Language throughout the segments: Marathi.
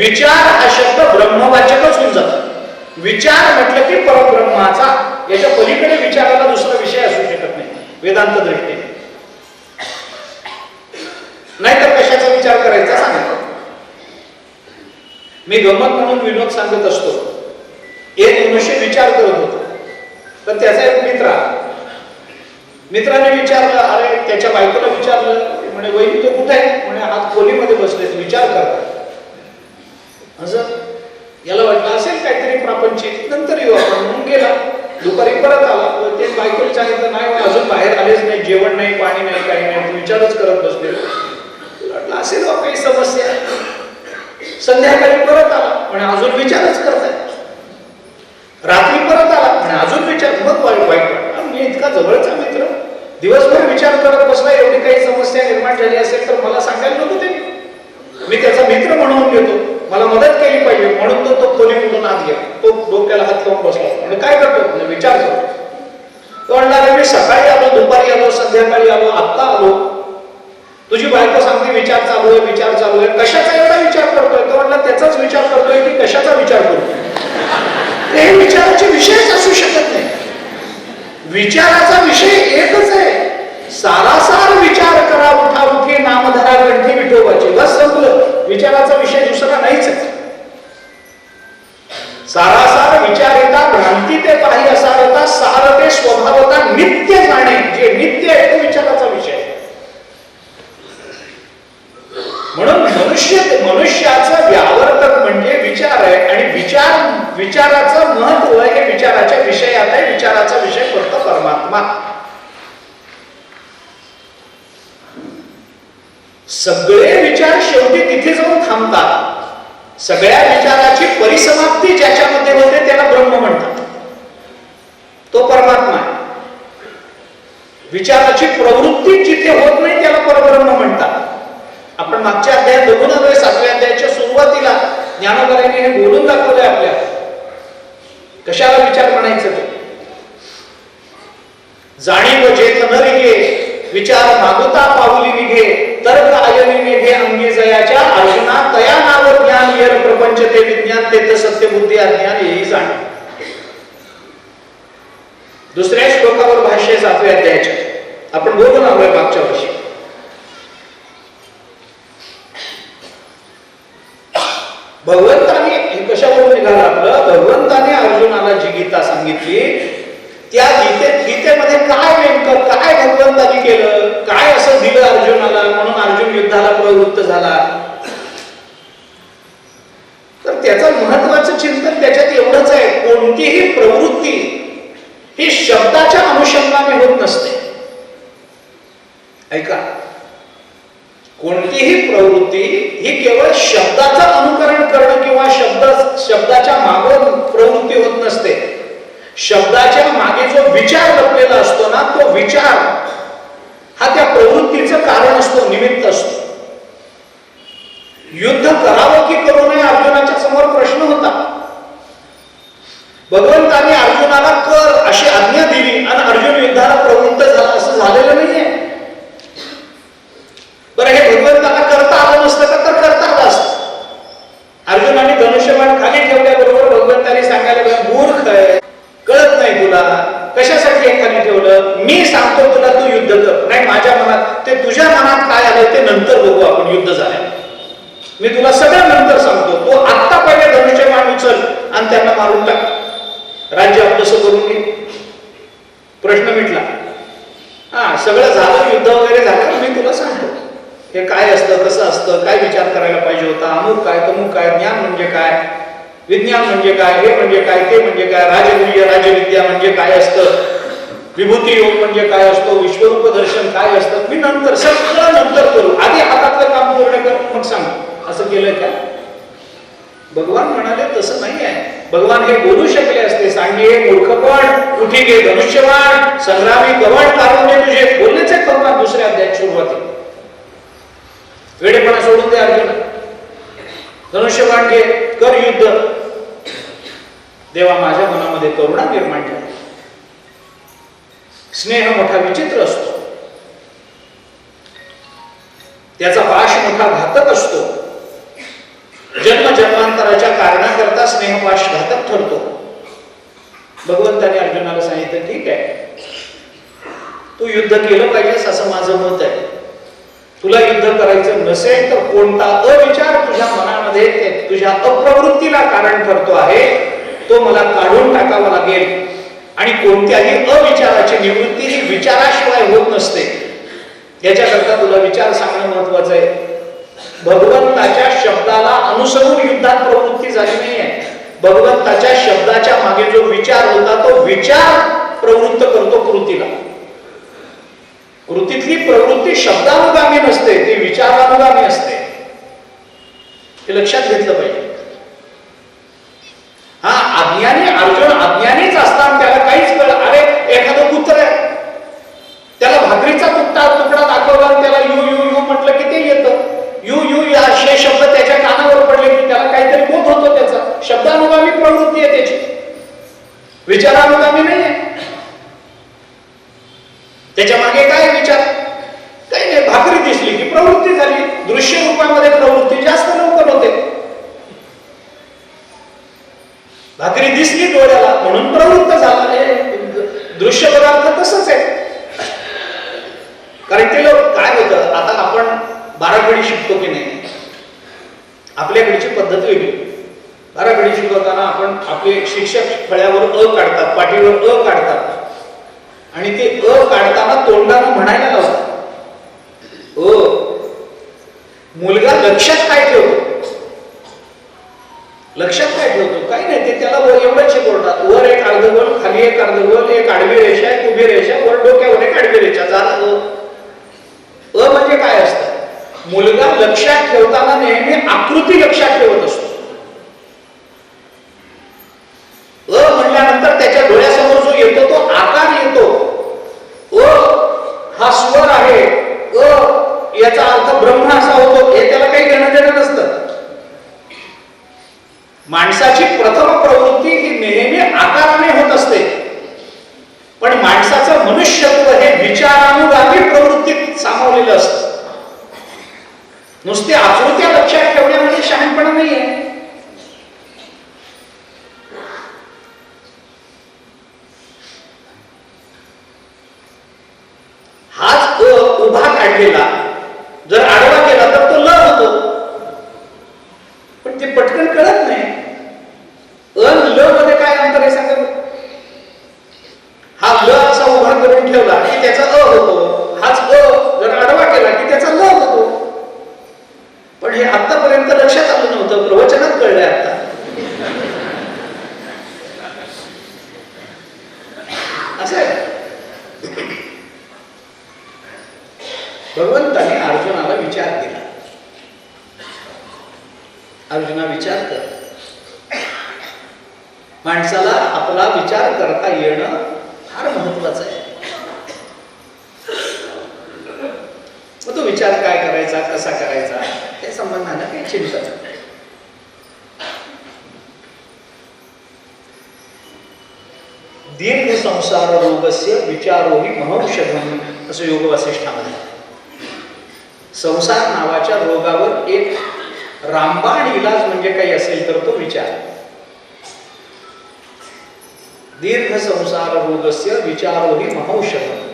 विचार हा शब्द ब्रह्मवाचकच होऊन जातो. विचार म्हटलं की परब्रह्माचा, याच्या पलीकडे विचाराला दुसरा विषय असू शकत नाही वेदांत दृष्टीने. नाहीतर कशाचा विचार करायचा सांगा. मी गंमत म्हणून विनोद सांगत असतो. एक मनुष्य विचार करत होता, तर त्याचा एक मित्राने विचारलं, अरे त्याच्या बायकोला विचारलं, म्हणे वहिनी तो कुठे आहे? म्हणे आज खोलीमध्ये बसले विचार करतात. असं याला वाटलं असेल काहीतरी प्रापंचिक, नंतर येऊ आपण म्हणून गेला. दुपारी परत आला, ते बायकोला सांगितलं नाही अजून बाहेर आलेच नाही, जेवण नाही, पाणी नाही, काही नाही, विचारच करत बसले. वाटलं असेल काही समस्या. संध्याकाळी परत आला, म्हणे अजून विचारच करताय. रात्री परत आला, म्हणे अजून विचार. मग वाईट वाटलं, मी इतका जवळचा मित्र दिवसभर विचार करत बसला, एवढी काही समस्या निर्माण झाली असेल तर मला सांगायला नको ते. मी त्याचा मित्र म्हणून घेतो, मला मदत केली पाहिजे, म्हणून तो खोलीमधून आत गेला. तो डोक्याला हात लावून बसला. म्हणजे काय करतो? म्हणजे विचार करतो. तो म्हणला मी सकाळी आलो, दुपारी आलो, संध्याकाळी आलो, आत्ता आलो, तुझी बायको सांगते विचार चालू आहे, विचार चालू आहे. कशाचा एवढा विचार करतोय? तो म्हणला त्याचाच विचार करतोय की कशाचा विचार करतोय? हे विचाराचे विषयच असू शकत नाही. विचाराचा विषय एकच आहे. सारासार विचार करा, उठा उठी नामधरा कंठी विठोबाची, बस संपलं. विचाराचा विषय दुसरा नाहीच आहे. सारासार विचारिता भ्रांती ते पाही असारता सार ते स्वभावता नित्य जाणे, जे नित्य आहे तो विचाराचा विषय. म्हणून मनुष्याचं व्यावर्तक म्हणजे विचार आहे. आणि विचाराचं महत्व हे विचाराच्या विषयात आहे. विचाराचा विषय फक्त परमात्मा. सगळे विचार शेवटी तिथे जाऊन थांबतात. सगळ्या विचाराची परिसमाप्ती ज्याच्यामध्ये होते त्याला ब्रह्म म्हणतात, तो परमात्मा आहे. विचाराची प्रवृत्ती जिथे होत नाही त्याला परब्रह्म म्हणतात. आपण मागच्या अध्यायात बघून आलोय. 7व्या अध्यायाच्या सुरुवातीला ज्ञानोबाने हे बोलून दाखवलंय आपल्याला कशाला विचार म्हणायचं ते. जाणीव जेथ न रिगे विचार मागुता पाऊली निघे तर्क आयनी निघे अंगी जयाच्या अर्जुना तया नाव ज्ञान येर प्रपंच ते विज्ञान ते सत्य बुद्धी अज्ञान येई जाणे. दुसऱ्या श्लोकावर भाष्य 7व्या अध्यायाच्या आपण बोलून आलोय मागच्या वर्षी. भगवंताने हे कशावरून निघालं आपलं? भगवंताने अर्जुनाला जी गीता सांगितली त्या गीतेमध्ये काय नेमकं काय भगवंताने केलं, काय असं दिलं अर्जुनाला म्हणून अर्जुन युद्धाला प्रवृत्त झाला. तर त्याचं महत्वाचं चिंतन त्याच्यात एवढंच आहे, कोणतीही प्रवृत्ती ही शब्दाच्या अनुषंगाने होत नसते. ऐका, कोणतीही प्रवृत्ती ही केवळ शब्दाचं अनुकरण करणं किंवा शब्दाच्या मागून प्रवृत्ती होत नसते. शब्दाच्या मागे जो विचार लपलेला असतो ना, तो विचार हा त्या प्रवृत्तीचं कारण असतो, निमित्त असतो. युद्ध करावं की करू नये अर्जुनाच्या समोर प्रश्न होता. भगवंताने अर्जुनाला कर अशी आज्ञा दिली आणि अर्जुन युद्धाला प्रवृत्त झाला, असं झालेलं नाहीये. बरं, हे भगवंताला करता आलं नसतं का? तर करता आलं असतं. अर्जुनाने धनुष्यबाण खाली ठेवल्याबरोबर भगवंताने सांगायला मूर्ख आहे, कळत नाही तुला, कशासाठी हे खाली ठेवलं? मी सांगतो तुला, तू युद्ध कर. नाही, माझ्या मनात ते, तुझ्या मनात काय आलं ते नंतर बघू आपण, युद्ध झालं मी तुला सगळं नंतर सांगतो. तो आत्ता पहिले धनुष्यबाण उचल आणि त्यांना मारून टाक, राज्य आपलंसं करून घे, प्रश्न मिटला. हा, सगळं झालं, युद्ध वगैरे झालं, मी तुला सांगतो हे काय असतं, कसं असतं, काय विचार करायला पाहिजे होता, अमुक काय तमुक काय, ज्ञान म्हणजे काय, विज्ञान म्हणजे काय, हे म्हणजे काय, ते म्हणजे काय, राजगुह्य राजविद्या म्हणजे काय असतं, विभूती योग म्हणजे काय असतो, विश्वरूप दर्शन काय असतं, मी नंतर सगळं नंतर करू, आधी हातातलं काम पूर्ण कर मग सांग. असं केलंय का? भगवान म्हणाले तसं नाही आहे. भगवान हे बोलू शकले असते, सांगे मूर्खपण, उठी घे धनुष्यबाण, संग्रामी गवण काढून दे तुझे, बोललेच आहे भगवान दुसऱ्या अध्यायात सुरुवातीला. वेडेपणा सोडून दे अर्जुन, धनुष्यबाण घे, कर युद्ध. देवा, माझ्या मनामध्ये करुणा निर्माण झाली. स्नेह मोठा विचित्र असतो, त्याचा पाश मोठा घातक असतो. जन्म जन्मांतराच्या कारणाकरता स्नेहपाश घातक ठरतो. भगवंताने अर्जुनाला सांगितलं, ठीक आहे, तू युद्ध केलं पाहिजेस असं माझं मत आहे. तुला युद्ध करायचं नसेल तर कोणता अविचार तुझ्या मनामध्ये तुझ्या अप्रवृत्तीला कारण ठरतो आहे तो मला काढून टाकावा लागेल. आणि कोणत्याही अविचाराची निवृत्ती ही विचाराशिवाय होत नसते. याच्याकरता तुला विचार सांगणं महत्वाचं आहे. भगवंताच्या शब्दाला अनुसरून युद्धात प्रवृत्ती झाली नाहीये. भगवंताच्या शब्दाच्या मागे जो विचार होता तो विचार प्रवृत्त करतो कृतीला. कृतीतली प्रवृत्ती शब्दानुगामी नसते, ती विचारानुगामी असते. हे लक्षात घेतलं पाहिजे. हा अज्ञानी अर्जुन अज्ञानीच असताना त्याला काहीच कळलं. अरे एखादं कुत्र आहे, त्याला भाकरीचा तुकडा दाखवला आणि त्याला यू यू यू म्हटलं की ते येतं. यू यू या असे शब्द त्याच्या कानावर पडले की त्याला काहीतरी बोध होतो. त्याचा शब्दानुगामी प्रवृत्ती आहे त्याची, विचारानुगामी नाही आहे. त्याच्या मागे काय विचार? काही नाही, भाकरी दिसली की प्रवृत्ती झाली. दृश्य रूपामध्ये प्रवृत्ती जास्त लवकर होते. भाकरी दिसली डोळ्याला म्हणून प्रवृत्त झाला. दृश्य पदार्थ तसंच आहे. कारण ते लोक काय होतं, आता आपण बाराखडी शिकतो की नाही, आपल्याकडची पद्धत वेगळी. बाराखडी शिकवताना आपण आपले शिक्षक फळ्यावर अ काढतात, पाठीवर अ काढतात आणि ते अ काढताना तोंडानं म्हणायला लावतात. मुलगा लक्षात काय ठेवतो? लक्षात काय ठेवतो? काही नाही, ते त्याला एवढंच शिकवतात. वर एक अर्धगोल, खाली एक अर्धगोल, एक आडवी रेषा, एक उभी रेषा, वर डोक्यावर एक आडवी रेषा. झालं अ म्हणजे काय असतं? मुलगा लक्षात ठेवताना नेहमी आकृती लक्षात ठेवत असतो. अ म्हणल्यानंतर त्याच्या डोळ्यासमोर जो येतो तो आकार येतो. हा स्वर आहे, याचा अर्थ ब्रह्म असा होतो, हे त्याला काही घेणं देणं नसतं. माणसाची प्रथम प्रवृत्ती ही नेहमी आकाराने होत असते. पण माणसाचं मनुष्यत्व हे विचारानुगामी प्रवृत्तीत सामावलेलं असतं. नुसते आकृत्या लक्षात ठेवण्यामध्ये शहाणपणा नाहीये. हाच उभा काढलेला जर आडवा केला तर तो ल होतो, पण ते पटकन कळत नाही. ल मध्ये काय अंतर आहे सांगा. हा ल असा उभा करून ठेवला की त्याचा अ होतो. हाच अ जर आडवा केला की त्याचा ल होतो. पण हे आतापर्यंत लक्षात आलं नव्हतं, प्रवचनात कळलंय आता. असं आहे. भगवंताने अर्जुनाला विचार दिला. अर्जुना विचार कर. माणसाला आपला विचार करता येणं फार महत्वाचं आहे. मग तो विचार काय करायचा, कसा करायचा, त्या संबंधाने काही चिंता नाही. दीर्घ संसार रोगस्य विचारोही महौषधम असं योग वासिष्ठामध्ये. संसार नावाच्या रोगावर एक रामबाण इलाज म्हणजे काही असेल तर तो विचार. दीर्घ संसार रोगस्य विचारोही महौषधम.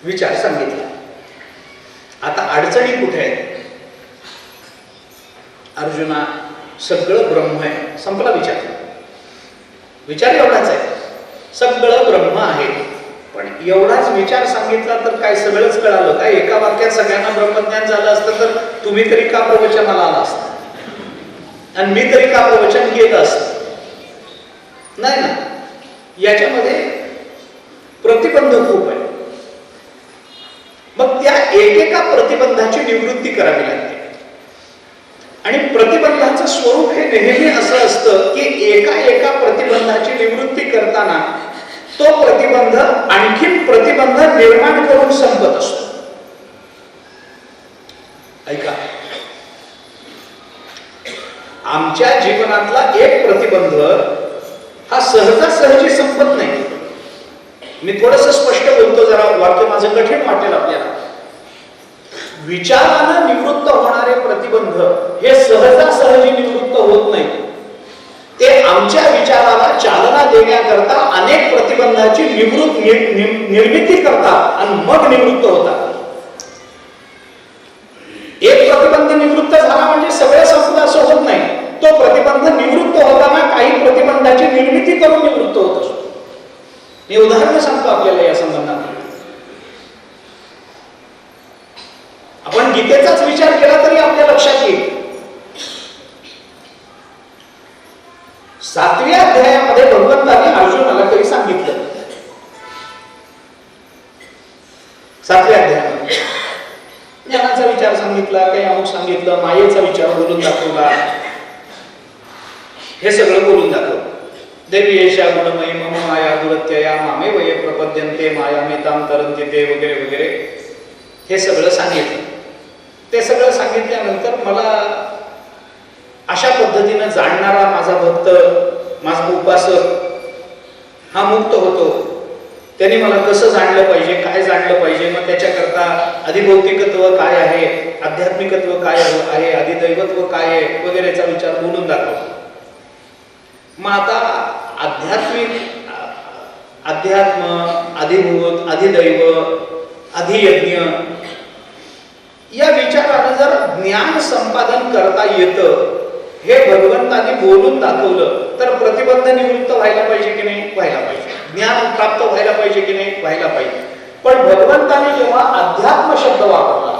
विचार सांगितला. आता अडचणी कुठे आहेत? अर्जुना, सगळं ब्रह्म आहे. संपला विचार. विचार एवढाच आहे, सगळं ब्रह्म आहे. पण एवढाच विचार सांगितला तर काय सगळंच कळालं काय? एका वाक्यात सगळ्यांना ब्रह्मज्ञान झालं असतं तर तुम्ही तरी का प्रवचनाला आला असता आणि मी तरी का प्रवचन केलं असतं? नाही ना. याच्यामध्ये प्रतिबंध खूप आहे. मग त्या एकेका प्रतिबंधाची निवृत्ती करावी लागते. आणि प्रतिबंधाचं स्वरूप हे नेहमी असं असतं की एका प्रतिबंधाची निवृत्ती करताना तो प्रतिबंध आणखीन प्रतिबंध निर्माण करून संपत असतो. ऐका, आमच्या जीवनातला एक प्रतिबंध हा सहजासहजी संपत नाही. मी थोडंसं स्पष्ट बोलतो, जरा वाक्य माझं कठीण वाटेल आपल्याला. विचारानं निवृत्त होणारे प्रतिबंध हे सहजासहजी निवृत्त होत नाही. ते आमच्या विचाराला चालना देण्याकरता अनेक प्रतिबंधाची निर्मिती करतात आणि मग निवृत्त होतात. एक प्रतिबंध निवृत्त झाला म्हणजे सगळे संपलं असं होत नाही. तो प्रतिबंध निवृत्त होताना काही प्रतिबंधाची निर्मिती करून निवृत्त होत असतो. मी उदाहरण सांगतो आपल्याला या संबंधात. आपण गीतेचाच विचार केला तरी आपल्या लक्षात येईल. 7व्या अध्यायामध्ये भगवंतांनी अर्जुनाला काही सांगितलं. 7व्या अध्यायामध्ये ज्ञानाचा विचार सांगितला, काही अमुक सांगितलं, मायेचा विचार बोलून दाखवला, हे सगळं बोलून दाखवलं. देवी एषा गुणमयी मम माया दुरत्यया मामे वये प्रपद्यन्ते मायामेतां तरन्ति ते वगैरे वगैरे हे सगळं सांगितलं. ते सगळं सांगितल्यानंतर मला अशा पद्धतीनं जाणणारा माझा भक्त, माझा उपासक हा मुक्त होतो. त्यांनी मला कसं जाणलं पाहिजे, काय जाणलं पाहिजे, मग त्याच्याकरता अधिभौतिकत्व काय आहे, आध्यात्मिकत्व काय आहे, अधिदैवत्व काय आहे वगैरेचा विचार बोलून दाखवतो. मग आता अध्यात्म, अधिभूत, अधिदैव, अधियज्ञ या विचारानं जर ज्ञान संपादन करता येतं हे भगवंतांनी बोलून दाखवलं तर प्रतिबंध निवृत्त व्हायला पाहिजे की नाही? व्हायला पाहिजे. ज्ञान प्राप्त व्हायला पाहिजे की नाही? व्हायला पाहिजे. पण भगवंतांनी जेव्हा अध्यात्म शब्द वापरला,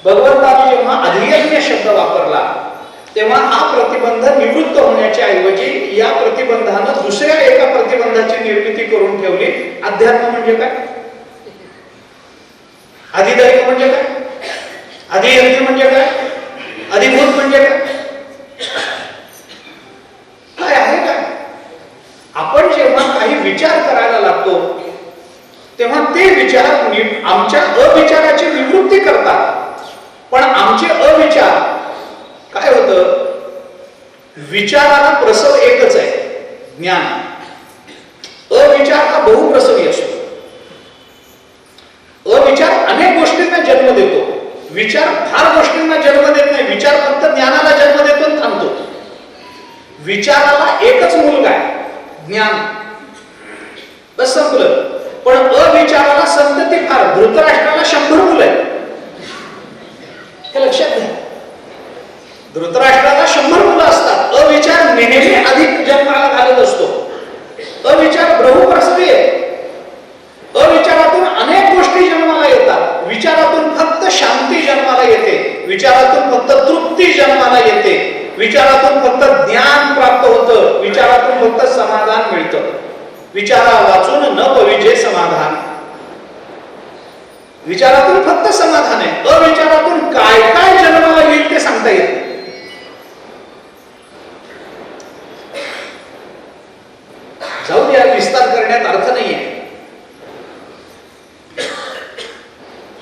भगवंतांनी जेव्हा अधियज्ञ शब्द वापरला, तेव्हा हा प्रतिबंध निवृत्त होण्याच्या ऐवजी या प्रतिबंधानं दुसऱ्या एका प्रतिबंधाची निर्मिती करून ठेवली. अध्यात्म म्हणजे काय? अधिदैव म्हणजे काय? अधियज्ञ म्हणजे काय? अधिभूत म्हणजे काय? काय आहे का? आपण जेव्हा काही विचार करायला लागतो तेव्हा ते विचार आमच्या अविचाराची निवृत्ती करतात. पण आमचे अविचार काय होतं? विचाराला प्रसव एकच आहे, ज्ञान. अविचार हा बहुप्रसवी असतो. अविचार अनेक गोष्टींना जन्म देतो, विचार फार गोष्टींना जन्म देत नाही. विचार फक्त ज्ञानाला जन्म देतो आणि थांबतो. विचाराला एकच मुलगा आहे, ज्ञान. बस संपलं. पण अविचाराला संतती फार. धृतराष्ट्राला 100 मुलं आहेत, हे लक्षात घ्या. धृतराष्ट्राला 100 मुलं असतात. अविचार नेहमी अधिक जन्माला घालत असतो. अविचार बहुप्रसवी आहे. अविचारातून अनेक गोष्टी जन्माला येतात. विचारातून फक्त शांती जन्माला येते, विचारातून फक्त तृप्ती जन्माला येते, विचारातून फक्त ज्ञान प्राप्त होतं, विचारातून फक्त समाधान मिळतं. विचारा वाचून न पविजे समाधान. विचारातून फक्त समाधान आहे. अविचारातून काय काय जन्माला येईल ते सांगता येत नाही. जाऊ द्या, विस्तार करण्यात अर्थ नाहीये.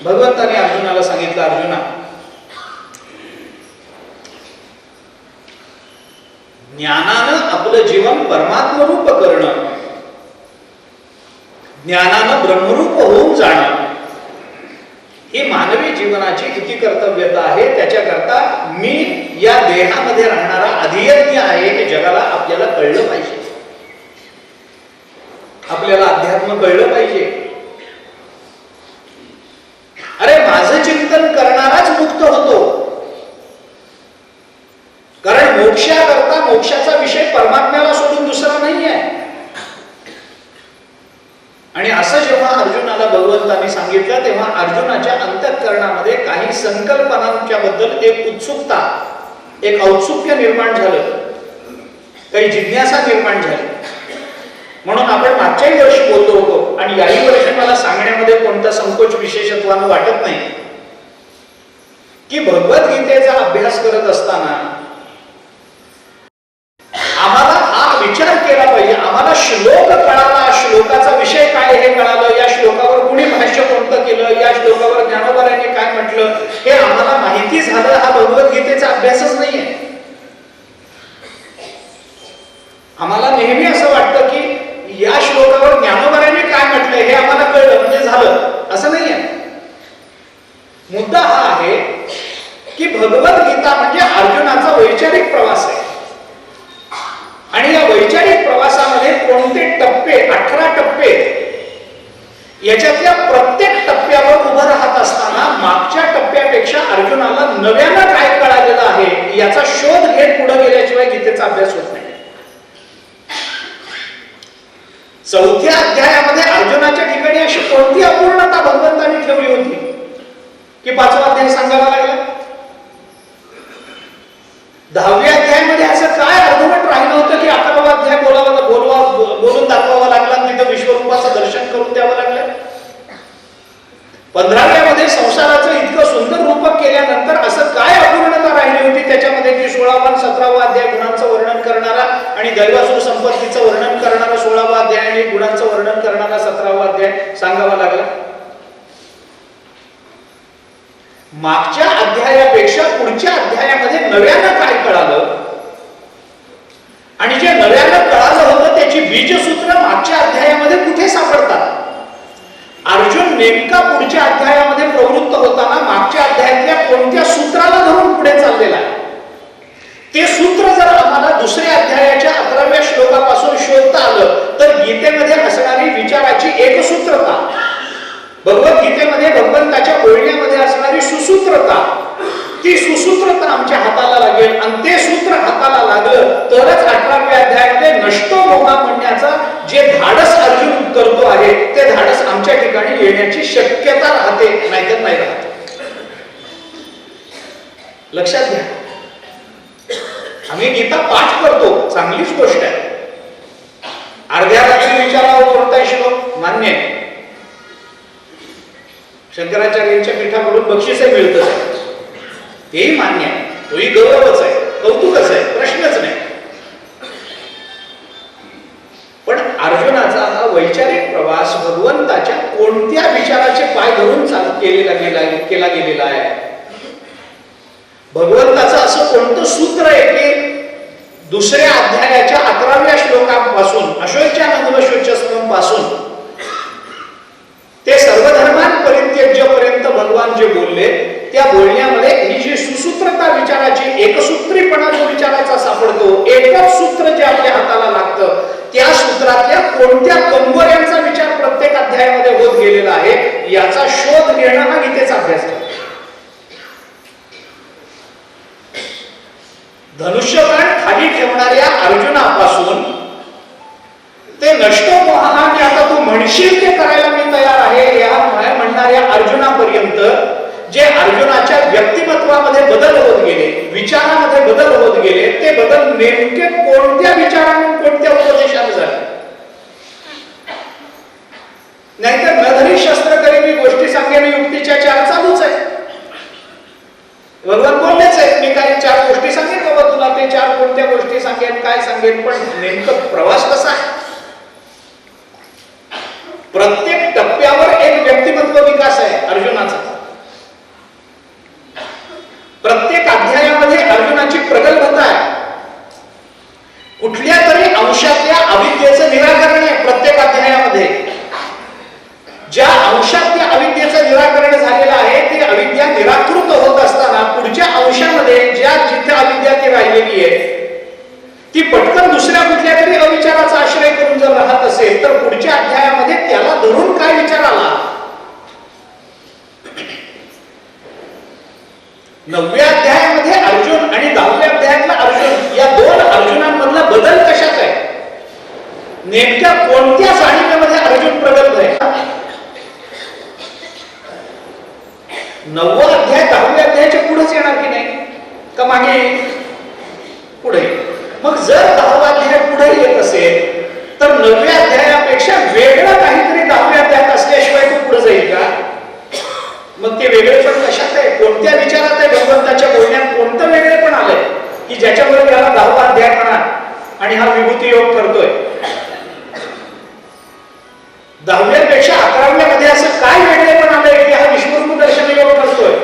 भगवंताने अर्जुनाला सांगितलं, अर्जुना, ज्ञानानं आपलं जीवन परमात्मरूप करणं, ज्ञानानं ब्रह्मरूप होऊन जाणं ही मानवी जीवनाची किती कर्तव्यता आहे. त्याच्याकरता मी या देहामध्ये राहणारा अधियज्ञ आहे हे जगाला आपल्याला कळलं पाहिजे. आपल्याला अध्यात्म कळलं पाहिजे. अरे माझं चिंतन करणाराच मुक्त होतो. कारण मोक्षाकरता मोक्षाचा विषय परमात्म्याला सोडून दुसरा नाही आहे. आणि असं जेव्हा अर्जुनाला भगवंतांनी सांगितलं तेव्हा अर्जुनाच्या अंतःकरणामध्ये काही संकल्पनांच्या बद्दल एक उत्सुकता, एक औत्सुक्य निर्माण झालं, काही जिज्ञासा निर्माण झाली. म्हणून आपण मागच्याही वर्षी बोललो होतो आणि याही वर्षी मला सांगण्यामध्ये कोणता संकोच विशेषत्वानं वाटत नाही की भगवद्गीतेचा अभ्यास करत असताना आम्हाला हा विचार केला पाहिजे. आम्हाला श्लोक कळाला, श्लोकाचा विषय काय हे कळालं, या श्लोकावर कुणी भाष्य कोणतं केलं, या श्लोकावर ज्ञानोबारांनी काय म्हटलं हे आम्हाला माहिती झालं. हा भगवद्गीतेचा अभ्यासच नाहीये. आम्हाला नेहमी असं वाटतं की या श्लोकावर ज्ञानोबारांनी काय म्हटलंय याच्यातल्या प्रत्येक टप्प्यावर उभं राहत असताना मागच्या टप्प्यापेक्षा अर्जुनाला नव्यानं काय कळालेलं आहे याचा शोध घेत पुढे गेल्याशिवाय गीतेचा अभ्यास होत नाही. चौथ्या अध्यायामध्ये अर्जुनाच्या ठिकाणी अशी कोणती अपूर्णता भगवंतांनी ठेवली होती की 5वा अध्याय सांगावा लागला? 10व्या अध्यायामध्ये असं काय अर्धवट राहिलं होतं की 11वा अध्याय बोलून दाखवावा लागला, तिथं विश्वरूपाचं दर्शन करून द्यावं लागलं? 15व्या मध्ये संसाराचं इतकं सुंदर रूपक केल्यानंतर असं काय अपूर्णता राहिली होती त्याच्यामध्ये की 16वा आणि 17वा अध्याय गुणांचं वर्णन करणारा आणि दैवासुर संपत्तीचं वर्णन करणारा 16वा अध्याय आणि गुणांचं वर्णन करणारा 17वा अध्याय सांगावा लागला? मागच्या अध्यायापेक्षा पुढच्या अध्यायामध्ये नव्यानं काय कळालं आणि जे नव्यानं कळालं होतं त्याची बीजसूत्र मागच्या अध्यायामध्ये कुठे सापडतात? अर्जुन नेमका पुढच्या अध्यायामध्ये प्रवृत्त होताना मागच्या अध्यायातल्या कोणत्या सूत्राला धरून पुढे चाललेला आहे? ते सूत्र जर आम्हाला दुसऱ्या अध्यायाच्या 11व्या श्लोकापासून शोधता आलं तर गीतेमध्ये असणारी विचाराची एकसूत्रता, भगवद्गीतेमध्ये भगवंताच्या बोलण्यामध्ये असणारी सुसूत्रता, ती सुसूत्रता आमच्या हाताला लागेल आणि ते सूत्र हाताला लागलं तरच 18व्या अध्यायामध्ये नष्टो मोहा म्हणण्याचा जे धाडस अर्जुन करतो आहे ते धाडस आमच्या ठिकाणी येण्याची शक्यता राहते, नाहीतर नाही राहत. लक्षात घ्या, आम्ही गीता पाठ करतो, चांगलीच गोष्ट आहे. अर्ध्या रात्री विचारावं कोणता श्लोक मान्य आहे, शंकराचार्यांच्या पीठाकडून बक्षीस मिळतं, तेही मान्य आहे, तोही गौरवच आहे, कौतुकच आहे, प्रश्नच नाही. पण अर्जुनाचा हा वैचारिक प्रवास भगवंताच्या कोणत्या विचाराचे पाय धरून केला गेलेला आहे? भगवंताचं असं कोणतं सूत्र आहे की दुसऱ्या अध्यायाच्या 11व्या श्लोकापासून अशोच्यानंदवशोचस्वम पासून ते सर्वधर्मान परित्यज्यपर्यंत भगवान जे बोलले त्या बोलण्यामध्ये ही जी सुसूत्रता विचाराची एकसूत्रीपणा जो विचाराचा सापडतो, एकच सूत्र जे आपल्या हाताला लागतं त्या सूत्रातल्या कोणत्या कंगोऱ्यांचा विचार प्रत्येक अध्यायामध्ये होत गेलेला आहे याचा शोध घेणं हा गीतेचा अभ्यास आहे. धनुष्यबाण खाली ठेवणाऱ्या अर्जुनापासून ते नष्टो मोहा की आता तू म्हणशील ते करायला मी तयार आहे या म्हणणाऱ्या अर्जुनापर्यंत जे अर्जुनाच्या व्यक्तिमत्वामध्ये बदल होत गेले, विचारामध्ये बदल होत गेले, ते बदल नेमके कोणत्या विचारांनी कोणत्या उपदेशाने झाले? नाहीतर नधरी शस्त्र करी मी गोष्टी सांगेन युक्तीच्या 4 चालूच आहे. भगवान बोललेच आहे मी काही 4 गोष्टी सांगेन बाबा तुला, ते 4 कोणत्या गोष्टी सांगेन काय सांगेन, पण नेमकं प्रवास कसा आहे? प्रत्येक टप्प्यावर एक व्यक्तिमत्व विकास आहे अर्जुनाचा. प्रत्येक अध्यायामध्ये अर्जुनाची प्रगल्भता आहे, कुठल्या तरी अंशातल्या अविद्येचं निराकरण आहे प्रत्येक अध्यायामध्ये. ज्या अंशात त्या अविद्येचं निराकरण झालेलं आहे ती अविद्या निराकृत होत असताना पुढच्या अंशामध्ये जिथे अविद्या ती राहिलेली आहे ती पटकन दुसऱ्या कुठल्या तरी अविचाराचा आश्रय करून जर राहत असेल तर पुढच्या अध्यायामध्ये त्याला धरून काय विचार आला? 9व्या अध्यायामध्ये अर्जुन आणि 10व्या अध्यायातला अर्जुन या 2 अर्जुनांमधला बदल कशात आहे? नेमक्या कोणत्या जाणीवेमध्ये अर्जुन प्रगल्भ आहे? 9वा अध्याय 10व्या अध्यायाच्या पुढेच येणार की नाही का मागे? पुढे. मग जर 10वा अध्याय पुढे येत असेल तर 9व्या अध्यायापेक्षा वेगळं काहीतरी 10व्या अध्यायात असल्याशिवाय तो पुढे जाईल का? मग ते वेगळेपण कशात आहे? कोणत्या विचारात आहे? भगवंताच्या बोलण्यात कोणतं वेगळेपण आलंय की ज्याच्यामुळे याला 10वा अध्याय म्हणा आणि हा विभूती योग करतोय? 10व्या पेक्षा 11व्या मध्ये असं काय वेगळेपण आलंय की हा विश्वरूप दर्शन योग करतोय?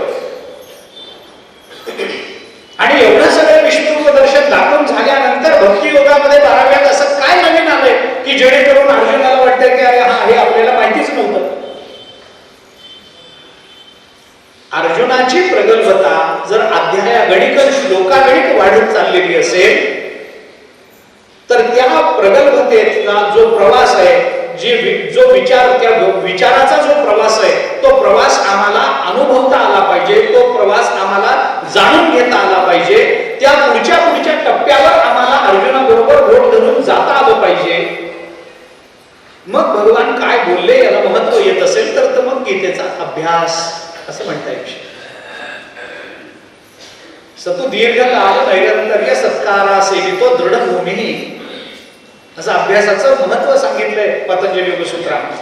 आणि एवढं सगळं विश्वरूप दर्शन दाखवून झाल्यानंतर भक्ती योगामध्ये 12व्यात असं काय नवीन आलंय की जेणेकरून अर्जुनाला वाटतं की अरे हा हे आपल्याला माहितीच नव्हतं? अर्जुनाची प्रगल्भता जर अध्यायागणिक श्लोकागणिक वाढत चाललेली असेल तर त्या प्रगल्भतेचा जो प्रवास आहे, जो विचार, त्या विचाराचा जो प्रवास आहे तो प्रवास आम्हाला अनुभवता आला पाहिजे, तो प्रवास आम्हाला जाणून घेता आला पाहिजे. त्या पुढच्या टप्प्यावर आम्हाला अर्जुनाबरोबर बोट धरून जाता आलं पाहिजे. मग भगवान काय बोलले याला महत्व येत असेल तर मग गीतेचा अभ्यास असं म्हणता येईल. सतु दीर्घकाळ नैरंतर्य सत्कारा सेवितो दृढ भूमी असं अभ्यासाचं महत्व सांगितलंय पतंजली योगसूत्रात.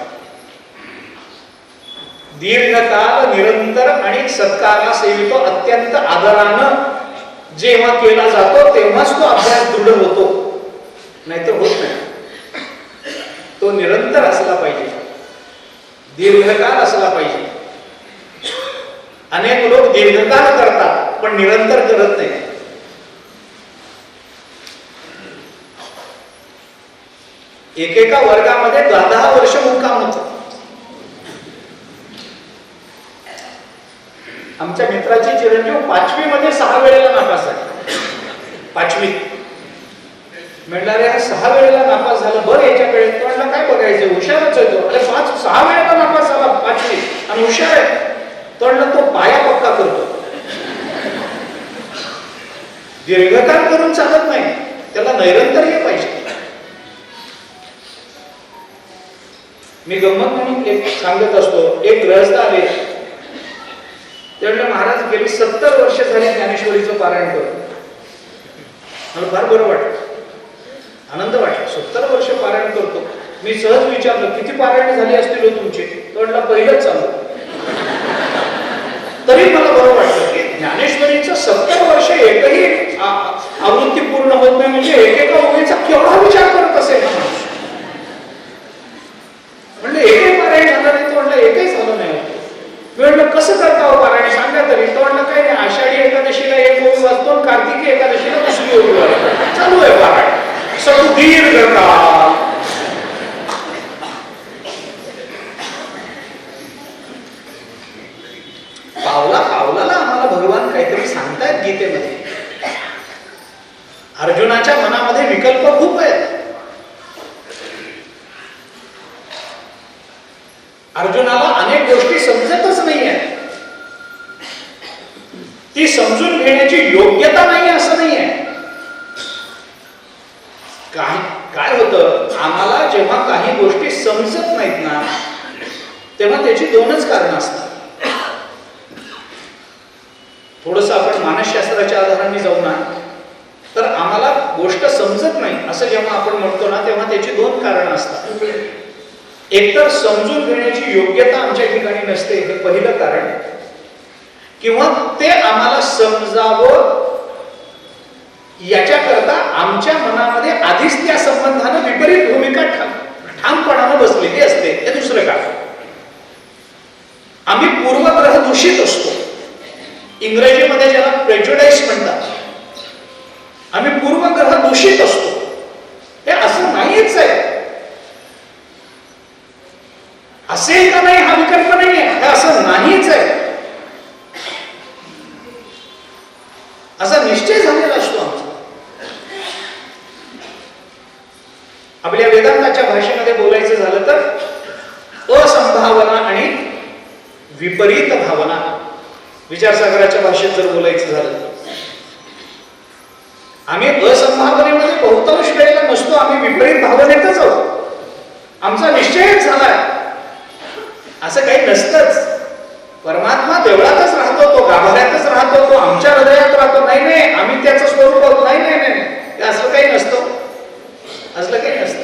दीर्घकाळ निरंतर आणि सत्कारा सेवितो अत्यंत आदरानं जेव्हा केला जातो तेव्हाच तो अभ्यास दृढ होतो, नाहीतर होत नाही. तो निरंतर असला पाहिजे, दीर्घकाळ असला पाहिजे. अनेक लोक दीर्घकाळ करतात पण निरंतर करत नाही. एकेका वर्गामध्ये 10 वर्ष मुक्काम होतं. आमच्या मित्राचे चिरंजीव 5वी मध्ये 6 वेळेला नापास झाले. 5वी म्हणला रे 6 वेळेला नापास झाला, बरं याच्याकडे तोंडला काय बघायचं, हुशारच आहे तो. अरे 6 वेळेला नापास झाला 5वी आणि हुशार आहे. तोंडला तो पाया पक्का करतो. दीर्घकाळ करून चालत नाही, त्याला नैरंतर्य पाहिजे. मी गंमत म्हणून एक सांगत असतो, एक गृहस्थ आले, त्यावेळेला महाराज गेली 70 वर्ष झाली ज्ञानेश्वरीचं पारायण करतो. मला फार बरं वाटलं, आनंद वाटला. 70 वर्ष पारायण करतो. मी सहज विचारलं किती पारायण झाली असतील हो तुमचे, त्यावेळेला पहिलंच चालू. तरी मला बरं वाटलं की ज्ञानेश्वरीचं 70 वर्ष एकही आवृत्ती पूर्ण होत नाही, म्हणजे एकेका ओळीचा केवढा विचार करत असेल ना माणूस. म्हणजे एकही पारायण झालं नाही, तो म्हणलं एकही झालं नाही. मी म्हणलं कसं करता हो पारायण सांगा तरी. तो म्हणलं काही नाही, आषाढी एकादशीला एक ओळी वाचतो, कार्तिकी एकादशीला दुसरी ओळी वाचतो, चालू आहे पारायण. दीर्घकाळ पावला पावलाला आम्हाला भगवान काहीतरी सांगतायत गीतेमध्ये. अर्जुनाच्या मनामध्ये विकल्प खूप आहेत. अर्जुनाला अनेक गोष्टी समजतच नाहीये. ती समजून घेण्याची योग्यता नाही असं नाहीये. काय होतं, आम्हाला जेव्हा काही गोष्टी समजत नाहीत ना तेव्हा त्याची 2च कारणं असतात. थोडस आपण मानसशास्त्राच्या आधाराने जाऊ ना, तर आम्हाला गोष्ट समजत नाही असं जेव्हा आपण म्हणतो ना तेव्हा त्याची 2 कारणं असतात. एकतर समजून घेण्याची योग्यता आमच्या ठिकाणी नसते, हे पहिलं कारण, किंवा ते आम्हाला समजावं याच्याकरता आमच्या मनामध्ये आधीच त्या संबंधानं विपरीत भूमिका ठामपणानं बसलेली असते, हे दुसरं कारण. आम्ही पूर्वग्रह दूषित असतो. इंग्रजीमध्ये ज्याला प्रेज्युडाइस म्हणतात. आम्ही पूर्वग्रह दूषित असतो. हे असं नाहीच आहे. असेल का नाही हा विकल्प नाही आहे, हे असं नाहीच आहे. असा निश्चय झालेला असतो आमचा. आपल्या वेदांताच्या भाषेमध्ये बोलायचं झालं तर असंभावना आणि विपरीत भावना, विचारसागराच्या भाषेत जर बोलायचं झालं तर आम्ही असंभावनेमध्ये बहुतांश वेळेला नसतो, आम्ही विपरीत भावनेतच आहोत. आमचा निश्चयच झालाय. असं काही नसतंच. परमात्मा देवळातच राहतो, तो गाभाऱ्यातच राहतो, तो आमच्या हृदयात राहतो. नाही नाही आम्ही त्याचं स्वरूप आहोत. नाही नाही नाही असं काही नसतं. असलं काही नसतं.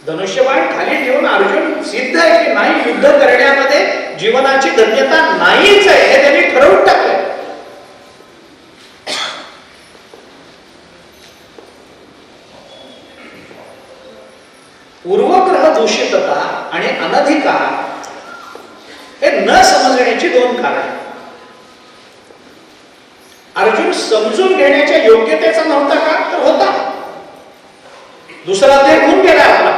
धनुष्यबाण खाली ठेवून अर्जुन सिद्ध आहे की नाही युद्ध करण्यामध्ये जीवनाची धन्यता नाहीच आहे हे त्यांनी ठरवून टाकलंय. पूर्वग्रह दूषितता आणि अनधिकार हे न समजण्याची 2 कारण. अर्जुन समजून घेण्याच्या योग्यतेचा नव्हता का, तर होता. दुसरा अध्याय होऊन गेला आपला.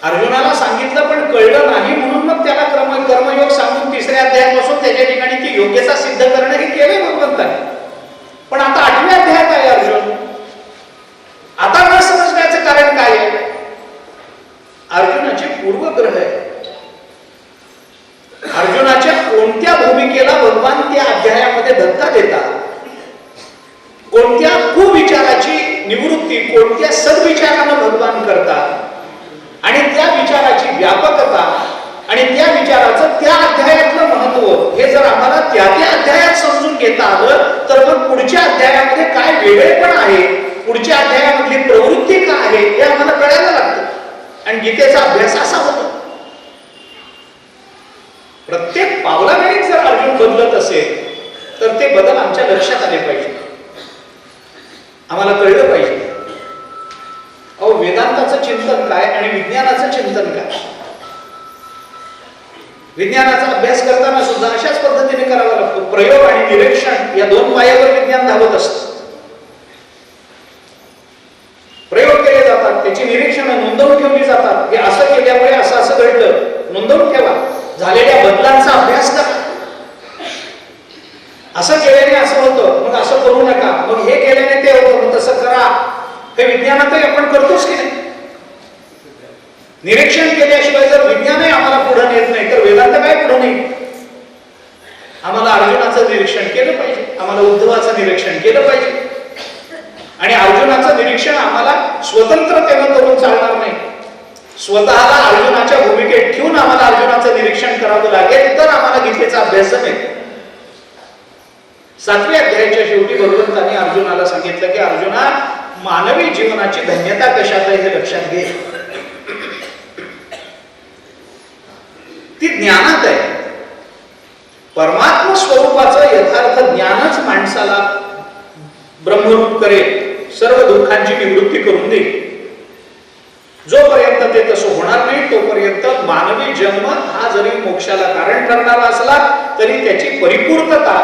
अर्जुनाला सांगितलं पण कळलं नाही म्हणून मग त्याला कर्मयोग सांगून 3ऱ्या अध्यायापासून त्याच्या ठिकाणी ती योग्यता सिद्ध करणं हे केलं भगवंताने. पण आता 8व्या अध्यायात आहे अर्जुन. आता न समजण्याचं कारण काय आहे, अर्जुनाचे पूर्वग्रह आहे. अर्जुनाच्या कोणत्या भूमिकेला भगवान त्या अध्यायामध्ये धक्का देतात, कोणत्या कुविचाराची निवृत्ती कोणत्या सद्विचारानं भगवान करतात आणि त्या विचाराची व्यापकता आणि त्या विचाराचं त्या अध्यायातलं महत्व हे जर आम्हाला त्या अध्यायात समजून घेता आलं तर मग पुढच्या अध्यायामध्ये काय वेगळेपण आहे, पुढच्या अध्यायामधली प्रवृत्ती काय आहे हे आम्हाला कळायला लागतं. आणि गीतेचा अभ्यास असा होतो. प्रत्येक पावलावेळी जर अर्जुन बदलत असेल तर ते बदल आमच्या लक्षात आले पाहिजे, आम्हाला कळलं पाहिजे. अहो, वेदांताचं चिंतन काय आणि विज्ञानाचं चिंतन काय? विज्ञानाचा अभ्यास करताना सुद्धा अशाच पद्धतीने करावा लागतो. प्रयोग आणि निरीक्षण या दोन पायावर विज्ञान धावत असतं. प्रयोग केले जातात, त्याची निरीक्षणं नोंदवून ठेवली जातात. हे असं केल्यामुळे असं असं घडलं, नोंदवून ठेवा. झालेल्या बदलांचा अभ्यास करा. असं केल्याने असं होतं, मग असं करू नका, मग हे केल्याने ते होतं, मग तसं करा. हे विज्ञानातही आपण करतोच की नाही? निरीक्षण केल्याशिवाय जर विज्ञानही आम्हाला पुढे नेत नाही तर वेदांत काय पुढे नाही? आम्हाला अर्जुनाचं निरीक्षण केलं पाहिजे, आम्हाला उद्धवाचं निरीक्षण केलं पाहिजे. आणि अर्जुनाचं निरीक्षण आम्हाला स्वतंत्रतेनं करून चालणार नाही. स्वतःला अर्जुनाच्या भूमिकेत ठेवून आम्हाला अर्जुनाचं निरीक्षण करावं लागेल तर आम्हाला गीतेचा अभ्यास जमेल. 7व्या अध्यायाच्या शेवटी भगवंतांनी अर्जुनाला सांगितलं की अर्जुना, मानवी जीवनाची धन्यता कशात आहे हे लक्षात घे. ती ज्ञानात आहे. परमात्मा स्वरूपाचं यथार्थ ज्ञानच माणसाला ब्रह्मरूप करेल, सर्व दुःखांची निवृत्ती करून देईल. जोपर्यंत ते तसं होणार नाही तोपर्यंत मानवी जन्म हा जरी मोक्षाला कारण ठरणारा असला तरी त्याची परिपूर्तता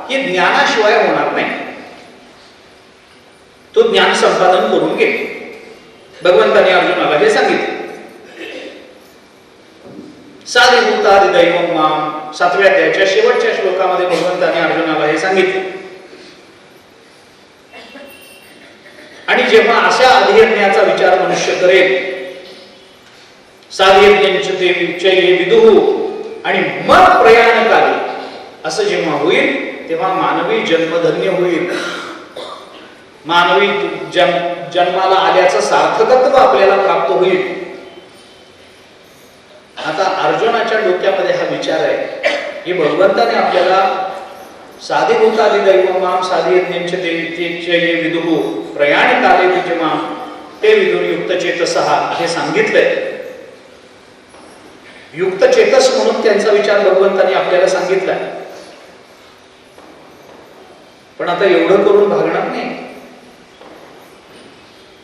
ही ज्ञानाशिवाय होणार नाही. तो ज्ञान संपादन करून घे. भगवंताने अर्जुनाला हे सांगितलं. साधिभूतादि दैवम माम 7व्या अध्यायाच्या शेवटच्या श्लोकामध्ये भगवंताने अर्जुनाला हे सांगितले. आणि जेव्हा अशा अधियज्ञाचा विचार मनुष्य करेल, साधियज्ञ विदुः आणि मग प्रयाणकाली असं जेव्हा होईल तेव्हा मानवी जन्म धन्य होईल. मानवी जन्माला आल्याचं सार्थकत्व आपल्याला प्राप्त होईल. आता अर्जुनाच्या डोक्यामध्ये हा विचार आहे की भगवंताने आपल्याला साधिभूतादि दैवमाम साधियज्ञ विदुः प्रयाणकाले विजमाम ते विदुर युक्तचेतसः हे सांगितलंय. युक्तचेतस म्हणून त्यांचा विचार भगवंताने आपल्याला सांगितलाय. पण आता एवढं करून भागणार नाही.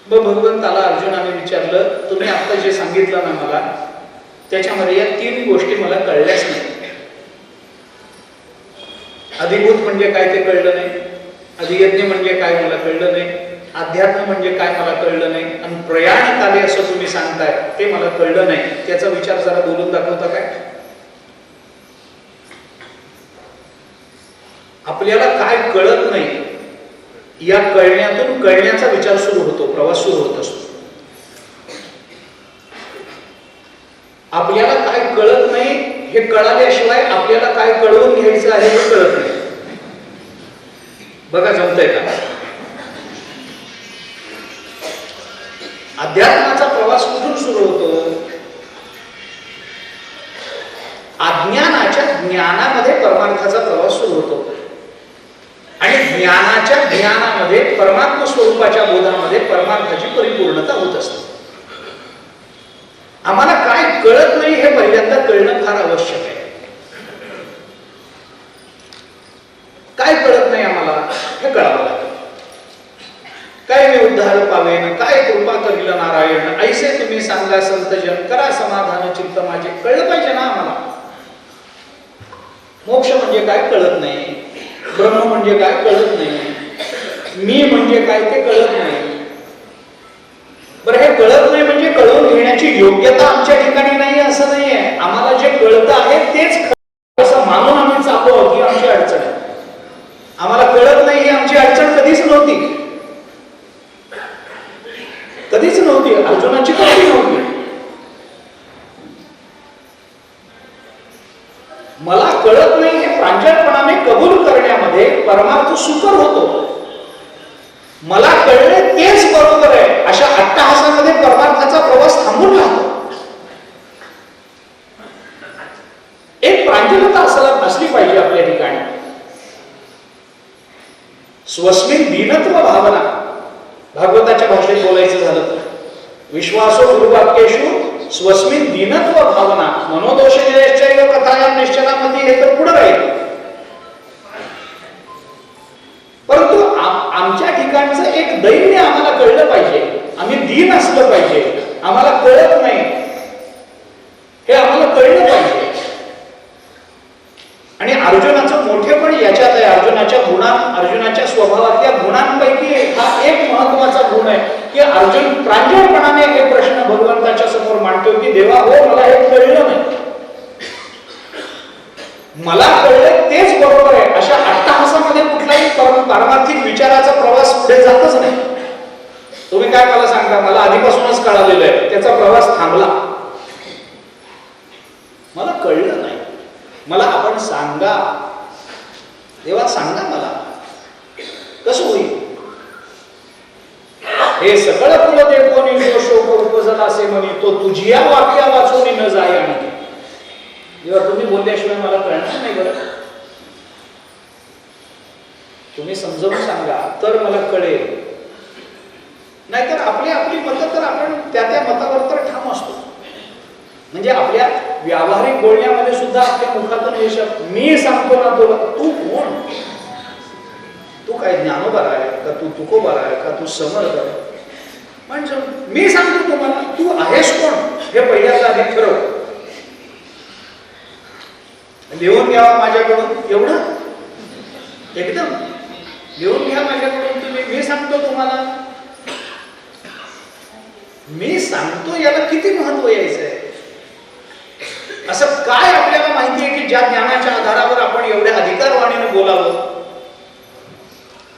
मग भगवंताला अर्जुनाने विचारलं, तुम्ही आता जे सांगितलं ना मला त्याच्यामध्ये या 3 गोष्टी मला कळल्याच नाही. अधिभूत म्हणजे काय ते कळलं नाही, अधियज्ञ म्हणजे काय मला कळलं नाही, अध्यात्म म्हणजे काय मला कळलं नाही, आणि प्रयाणकाले असं तुम्ही सांगताय ते मला कळलं नाही. त्याचा विचार जरा बोलून दाखवता काय? आपल्याला काय कळत नाही या कळण्यातून कळण्याचा विचार सुरू होतो, प्रवास सुरू होत असतो. आपल्याला काय कळत नाही हे कळाल्याशिवाय आपल्याला काय कळवून घ्यायचं आहे हे कळत नाही. बघा जमतंय का? अध्यात्माचा प्रवास कुठून सुरू होतो? अज्ञानाच्या ज्ञानामध्ये परमार्थाचा प्रवास सुरू होतो आणि ज्ञानाच्या ज्ञानामध्ये परमात्मा स्वरूपाच्या बोधामध्ये परमार्थाची परिपूर्णता होत असते. आम्हाला काय कळत नाही हे पहिल्यांदा कळणं फार आवश्यक आहे. काय कळत नाही आम्हाला हे कळावं लागेल. काय मी उद्धार पावेन, काय कृपा करील नारायण, ऐसे तुम्ही सांगा संतजन, करा समाधान चित्त माझे. कळलं पाहिजे ना आम्हाला. मोक्ष म्हणजे काय कळत नाही, ब्रह्म म्हणजे काय कळत नाही, मी म्हणजे काय ते कळत नाही. बरं, हे कळत नाही म्हणजे कळून घेण्याची योग्यता आमच्या ठिकाणी नाही असं नाहीये. आम्हाला जे कळतं आहे तेच असं मानून आम्ही चाललो आहोत ही आमची अडचण आहे. आम्हाला कळत नाही ही आमची अडचण कधीच नव्हती, कधीच नव्हती. अर्जुनाची कधी नव्हती. परमार्थ सुकर होतो. मला कळले तेच बरोबर आहे अशा अट्टहासामध्ये परमार्थाचा प्रवास थांबून राहतो. एक प्रांजलता असली पाहिजे आपल्या ठिकाणी. स्वस्मिन दीनत्व भावना, भागवताच्या भाषेत बोलायचं झालं तर विश्वासो गुरुवाक्येषु स्वस्मिन दीनत्व भावना मनोदोषजयश्चैव कथायां निश्चलामती, हे तर पुढे राहील. परंतु आमच्या ठिकाणचं एक दैन्य आम्हाला कळलं पाहिजे. आम्ही दीन असलं पाहिजे. आम्हाला कळत नाही हे आम्हाला कळलं पाहिजे. आणि अर्जुनाचं मोठेपण याच्यात आहे. अर्जुनाच्या गुणात, अर्जुनाच्या स्वभावातल्या गुणांपैकी हा एक महत्वाचा गुण आहे की अर्जुन प्रांजळपणाने हे प्रश्न भगवंताच्या समोर मांडतो की देवा हो मला हे कळलं नाही, मला कळलं तेच बरोबर आहे. अशा अट्टहासामध्ये कुठलाही पारमार्थिक विचाराचा प्रवास पुढे जातच नाही. तुम्ही काय मला सांगा, मला आधीपासूनच कळालेलं आहे, त्याचा प्रवास थांबला, मला कळलं नाही, मला आपण सांगा देवा, सांगा मला कसं होईल. हे सकळ फुल देखोनी जो शोक उपजला असे म्हणी, तो तुझी या वाक्या वाचून न जाय. आणि जेव्हा तुम्ही बोलल्याशिवाय मला कळणार नाही बरं, तुम्ही समजावून सांगा तर मला कळेल. नाहीतर आपली मतं तर आपण त्या मतावर तर ठाम असतो. म्हणजे आपल्या व्यावहारिक बोलण्यामध्ये सुद्धा आपल्या मुखातून येऊ मी सांगतो ना तुला, तू कोण, तू काय ज्ञानोबा आहे का, तू तुकोबा आहे का, तू समर्थ आहे. म्हणजे मी सांगतो तुम्हाला, तू आहेस कोण हे पहिल्यांदा आधी ठरव. लिहून घ्यावा माझ्याकडून, एवढं एकदम लिहून घ्या माझ्याकडून तुम्ही. मी सांगतो तुम्हाला, मी सांगतो याला किती महत्व यायचंय. असं काय आपल्याला माहिती आहे की ज्या ज्ञानाच्या आधारावर आपण एवढ्या अधिकारवाणीने बोलावं.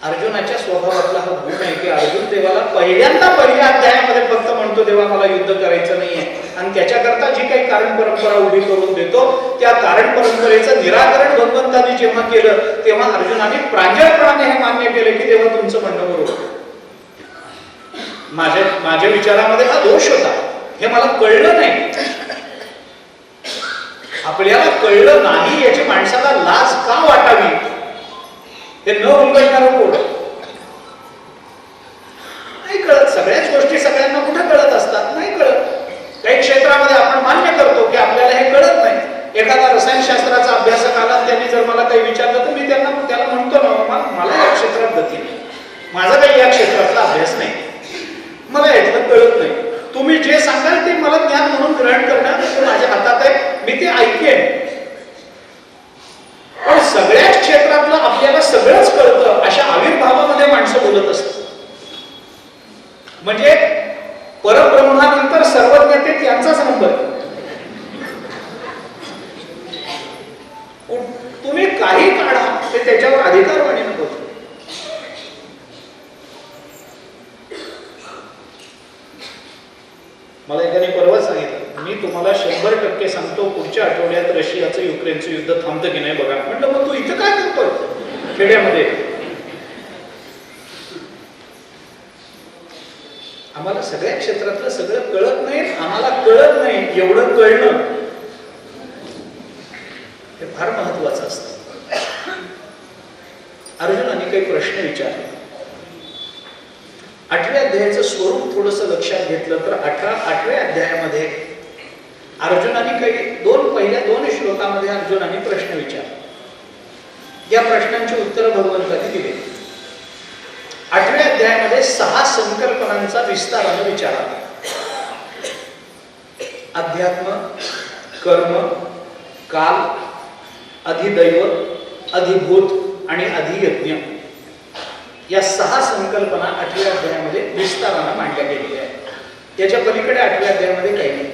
अर्जुनाच्या स्वभावातला हा गुण आहे की अर्जुन देवाला पहिल्या अध्यायामध्ये फक्त म्हणतो देवा मला युद्ध करायचं नाहीये, आणि त्याच्याकरता जी काही कारण परंपरा उभी करून देतो त्या कारण परंपरेचं निराकरण भगवंतांनी जेव्हा केलं तेव्हा अर्जुनाने प्रांजळपणाने हे मान्य केलं की देवा तुमचं म्हणणं बरोबर, माझ्या विचारामध्ये हा दोष होता, हे मला कळलं नाही. आपल्याला कळलं नाही याची माणसाला लाज का वाटावी, हे न उलगडणारं कोण नाही कळत. सगळ्याच गोष्टी सगळ्यांना कुठे कळत असतात, नाही कळत. काही क्षेत्रामध्ये आपण मान्य करतो की आपल्याला हे कळत नाही. एखादा रसायनशास्त्राचा अभ्यासक आला, त्यांनी जर मला काही विचारलं तर मी त्याला म्हणतो ना मला या क्षेत्रात गती नाही, माझा काही या क्षेत्रातला अभ्यास नाही, मला यातलं कळत नाही. तुम्ही जे सांगाल ते मला ज्ञान म्हणून ग्रहण करणं माझ्या हातात आहे, मी ते ऐकेन. पण सगळ्याच क्षेत्रातलं आपल्याला सगळंच कळतं अशा आविर्भावामध्ये माणसं बोलत असतात. म्हणजे परब्रह्मानंतर सर्वज्ञते त्यांचाच नंबर. तुम्ही काही काढा ते त्याच्यावर अधिकारवाणी नको. मला एकाने परवा सांगितलं, मी तुम्हाला 100% सांगतो पुढच्या आठवड्यात रशियाचं युक्रेनचं युद्ध थांबतं की नाही बघा. म्हटलं मग तू इथं काय करतोय खेड्यामध्ये. आम्हाला सगळ्या क्षेत्रातलं सगळं कळत नाही, आम्हाला कळत नाही एवढं कळणं हे फार महत्वाचं असतं. अर्जुनाने काही प्रश्न विचारले. 8व्या अध्यायाचं स्वरूप थोडंसं लक्षात घेतलं तर 8व्या अध्यायामध्ये अर्जुनाने पहिल्या दोन श्लोकामध्ये अर्जुनाने प्रश्न विचारले. या प्रश्नांची उत्तर भगवंतांनी दिली. 8व्या अध्यायामध्ये 6 संकल्पनांचा विस्ताराने विचार आला. अध्यात्म, कर्म, काल, अधिदैव, अधिभूत आणि अधियज्ञ या 6 संकल्पना 8व्या अध्यायामध्ये विस्ताराने मांडल्या गेलेल्या आहेत. त्याच्या पलीकडे 8व्या अध्यायामध्ये काही नाही.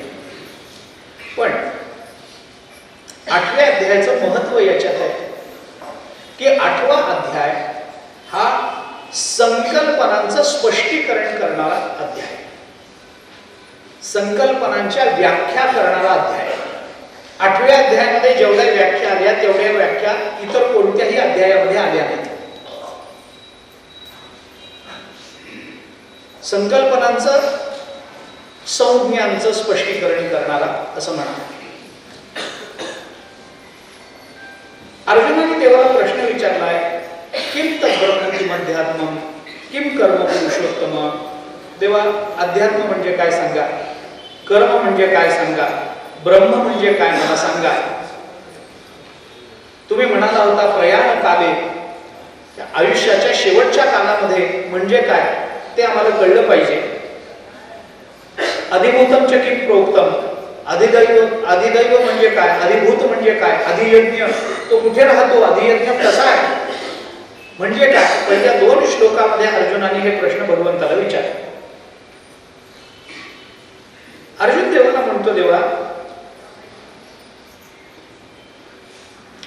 पण 8व्या अध्यायाचं महत्व याच्यात आहे की 8वा अध्याय हा संकल्पनांचं स्पष्टीकरण करणारा अध्याय, संकल्पनांच्या व्याख्या करणारा अध्याय. 8व्या अध्यायामध्ये जेवढ्या व्याख्या आल्या तेवढ्या व्याख्या इतर कोणत्याही अध्यायामध्ये आल्या नाहीत. संकल्पनांचं संज्ञांचं स्पष्टीकरण करणारा असं म्हणा. अर्जुनाने देवाला प्रश्न विचारलाय, किम तद्ब्रह्म किम अध्यात्म किम कर्म पुरुषोत्तम. देवा, अध्यात्म म्हणजे काय सांगा, कर्म म्हणजे काय सांगा, ब्रह्म म्हणजे काय मला सांगा. तुम्ही म्हणाला होता प्रयाण काले, आयुष्याच्या शेवटच्या कालामध्ये म्हणजे काय ते आम्हाला कळलं पाहिजे. अधिभूतम च किम प्रोक्तम, अधिदैव म्हणजे काय, अधिभूत म्हणजे काय, अधियज्ञ तो कुठे राहतो, अधियज्ञ कसा आहे म्हणजे काय. पहिल्या 2 श्लोकामध्ये अर्जुनाने हे प्रश्न भगवंताला विचारले. अर्जुन देवाला म्हणतो, देवा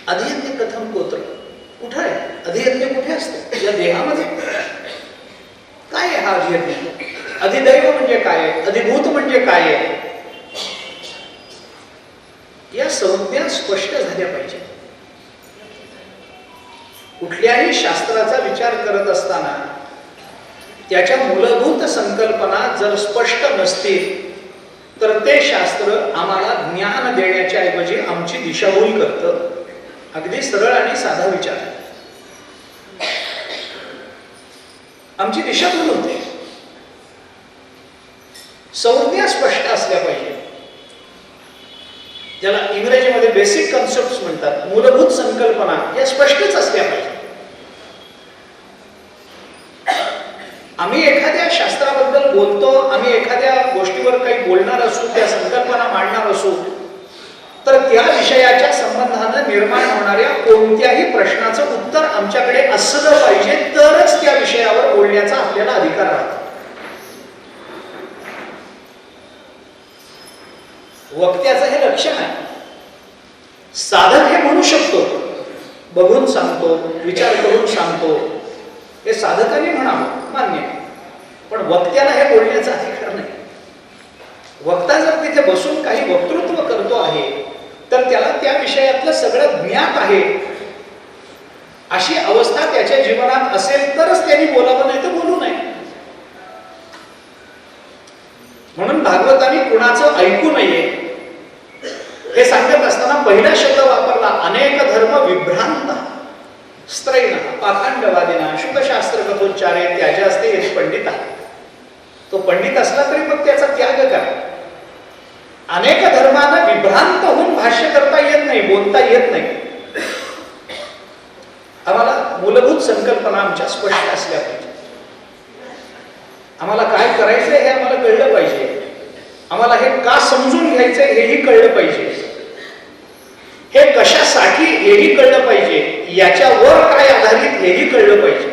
अधियज्ञ कथम कोत्र, कुठे आहे अधियज्ञ, कुठे असते या देहामध्ये, काय आहे हा अधियज्ञ. अधिदैव म्हणजे काय, अधिभूत म्हणजे काय, या संज्ञा स्पष्ट झाल्या पाहिजे. कुठल्याही शास्त्राचा विचार करत असताना त्याच्या मूलभूत संकल्पना जर स्पष्ट नसतील तर ते शास्त्र आम्हाला ज्ञान देण्याच्या ऐवजी आमची दिशाभूल करतं. अगदी सरळ आणि साधा विचार, आमची दिशाभूल होते. संज्ञा स्पष्ट असल्या पाहिजे. ज्याला इंग्रजीमध्ये बेसिक कन्सेप्ट म्हणतात, मूलभूत संकल्पना या स्पष्टच असल्या पाहिजे. आम्ही एखाद्या शास्त्राबद्दल बोलतो, आम्ही एखाद्या गोष्टीवर काही बोलणार असू, त्या संकल्पना मांडणार असू, तर त्या विषयाच्या संबंधानं निर्माण होणाऱ्या कोणत्याही प्रश्नाचं उत्तर आमच्याकडे असलं पाहिजे, तरच त्या विषयावर बोलण्याचा आपल्याला अधिकार राहतो. वक्त्याचं हे लक्षण आहे. साधक हे म्हणू शकतो, बघून सांगतो, विचार करून सांगतो, हे साधकाने म्हणावं, मान्य. पण वक्त्याला हे बोलण्याचा अधिकार नाही. वक्ता जर तिथे बसून काही वक्तृत्व करतो आहे तर त्याला त्या विषयातलं सगळं ज्ञात आहे अशी अवस्था त्याच्या जीवनात असेल तरच त्यांनी बोलावं, नाही तर बोलू नये. म्हणून भागवतांनी कुणाचं ऐकू नये हे सांगत असताना पहिला शब्द वापरला, अनेक धर्म विभ्रांत स्त्रैण पाखंडवादिना शुकशास्त्र कथोच्चारे त्याच्या असते हे पंडिता. तो पंडित असला तरी मग त्याचा त्याग करा. अनेक धर्मांना विभ्रांत होऊन भाष्य करता येत नाही, बोलता येत नाही. आम्हाला मूलभूत संकल्पना आमच्या स्पष्ट असल्या पाहिजे. आम्हाला काय करायचंय हे आम्हाला कळलं पाहिजे. आम्हाला हे का समजून घ्यायचंय हेही कळलं पाहिजे. हे कशासाठी हेही कळलं पाहिजे. याच्यावर काय आधारित हेही कळलं पाहिजे.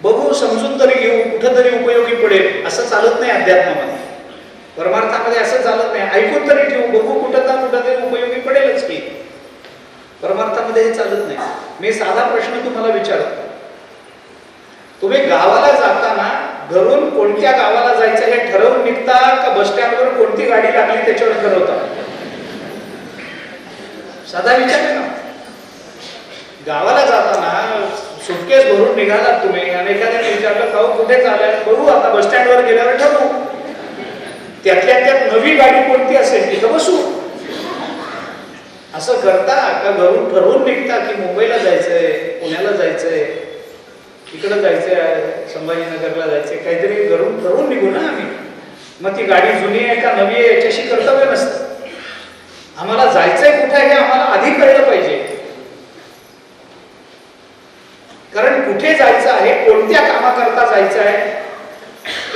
बघू समजून तरी घेऊ, कुठंतरी उपयोगी पडेल असं चालत नाही अध्यात्मामध्ये. परमार्थामध्ये असं चालत नाही. ऐकून तरी ठेवू, बघू कुठंतरी उपयोगी पडेलच की. परमार्थामध्ये हे चालत नाही. मी साधा प्रश्न तुम्हाला विचारतो, तुम्ही गावाला जाताना घरून कोणत्या गावाला जायचं हे ठरवून निघता का बस स्टँडवर कोणती गाडी लागली त्याच्यावर ठरवता? साधा विचार आहे ना. गावाला जाताना सुटकेस भरून निघालात तुम्ही आणि एखाद्याने विचारलं का कुठे चाललाय, बघू आता बस स्टँडवर गेल्यावर ठरवू. त्यातल्या त्यात नवी गाडी कोणती असेल तिथं बसू. असं करता का घरून ठरवून निघता की मुंबईला जायचंय, पुण्याला जायचंय, इकडं जायचंय, संभाजीनगरला जायचंय, काहीतरी घरून ठरवून निघू ना आम्ही. मग ती गाडी जुनी आहे का नवी आहे याच्याशी कर्तव्य नसतं. आम्हाला जायचंय कुठे हे आम्हाला आधी कळलं पाहिजे. कारण कुठे जायचं आहे, कोणत्या कामाकरता जायचं आहे.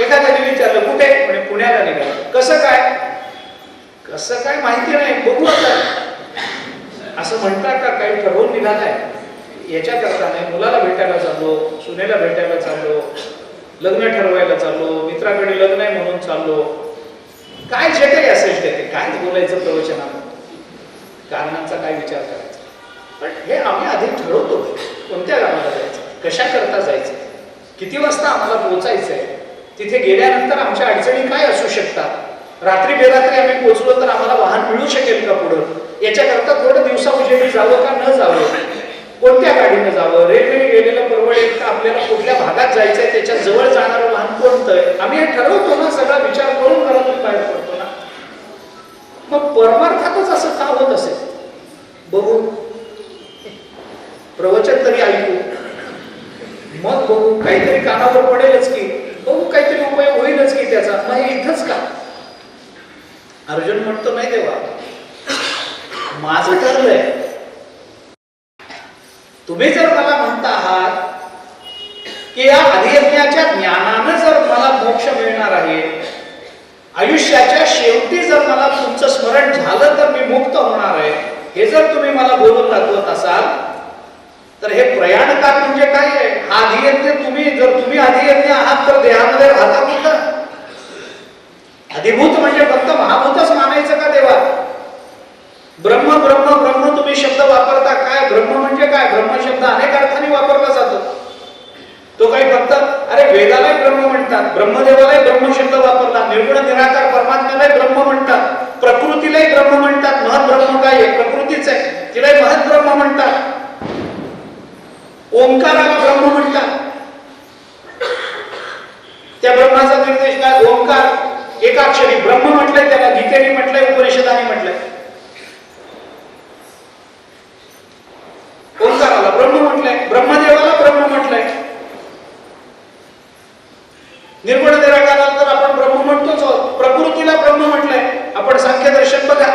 एखाद्याने विचारलं कुठे, म्हणजे पुण्याला निघालं. कसं काय माहिती नाही, बघू आता असं म्हणतात का काही ठरवून निघालाय याच्या करता नाही. मुलाला भेटायला चाललो, सुनेला भेटायला चाललो, लग्न ठरवायला चाललो, मित्राकडे लग्न आहे म्हणून चाललो, काय जे काही असेल ते काय बोलायचं प्रवचनात, कारणांचा काय विचार करायचा. पण हे आम्ही आधी ठरवतो कोणत्या गावाला जायचं, कशा करता जायचं, किती वाजता आम्हाला पोहोचायचंय, तिथे गेल्यानंतर आमच्या अडचणी काय असू शकतात, रात्री बेरात्री आम्ही पोहोचलो तर आम्हाला वाहन मिळू शकेल का पुढं, याच्याकरता थोडं दिवसा उजेडी जावं का न जावं, कोणत्या गाडीने जावं, रेल्वेने गेलेलं परवडेल का, आपल्याला कुठल्या भागात जायचंय, त्याच्या जवळ जाणारं वाहन कोणतं आहे, आम्ही हे ठरवतो ना, सगळा विचार करून घरातून बाहेर पडतो ना. मग परमार्थातच असं का होत असेल? बघू, प्रवचन तरी ऐकू, मग बघू, काहीतरी कानावर पडेलच की, बघू काहीतरी उपयोग होईलच की त्याचा, मग हे इथंच का? अर्जुन म्हणतो नाही देवा, माझं ठरलंय. तुम्ही जर मला म्हणता आहात की या अधियज्ञाच्या ज्ञानानं जर मला मोक्ष मिळणार आहे, आयुष्याच्या शेवटी जर मला तुमचं स्मरण झालं तर मी मुक्त होणार आहे, हे जर तुम्ही मला बोलून दाखवत असाल, तर हे प्रयाण काळ म्हणजे काय आहे? हा अधियज्ञ तुम्ही अधियज्ञ आहात तर देहामध्ये राहता कुठं? अधिभूत म्हणजे फक्त महाभूतच मानायचं का देवा? ब्रह्म ब्रह्म ब्रह्म तुम्ही शब्द वापरता, काय ब्रह्म म्हणजे काय? ब्रह्म शब्द अनेक अर्थाने वापरला जातो. तो काही फक्त अरे वेदालाही ब्रह्म म्हणतात, ब्रह्मदेवालाही ब्रह्म शब्द वापरला, निर्गुण निराकार परमात्म्यालाही ब्रह्म म्हणतात, प्रकृतीलाही ब्रह्म म्हणतात. महत् ब्रह्म काय आहे? प्रकृतीच आहे, तिलाही महत् ब्रह्म म्हणतात. ओंकाराला ब्रह्म म्हणतात. त्या ब्रह्माचा निर्देश काय? ओंकार, एकाक्षरी ब्रह्म म्हटलंय त्याला, गीतेने म्हटलंय, उपनिषदाने म्हटलंय. ओंकाराला ब्रह्म म्हटलंय, ब्रह्मदेवाला ब्रह्म म्हटलंय. निर्गुण निराकाराला तर आपण ब्रह्म म्हणतोच आहोत, प्रकृतीला ब्रह्म म्हटलंय. आपण सांख्य दर्शन बघा,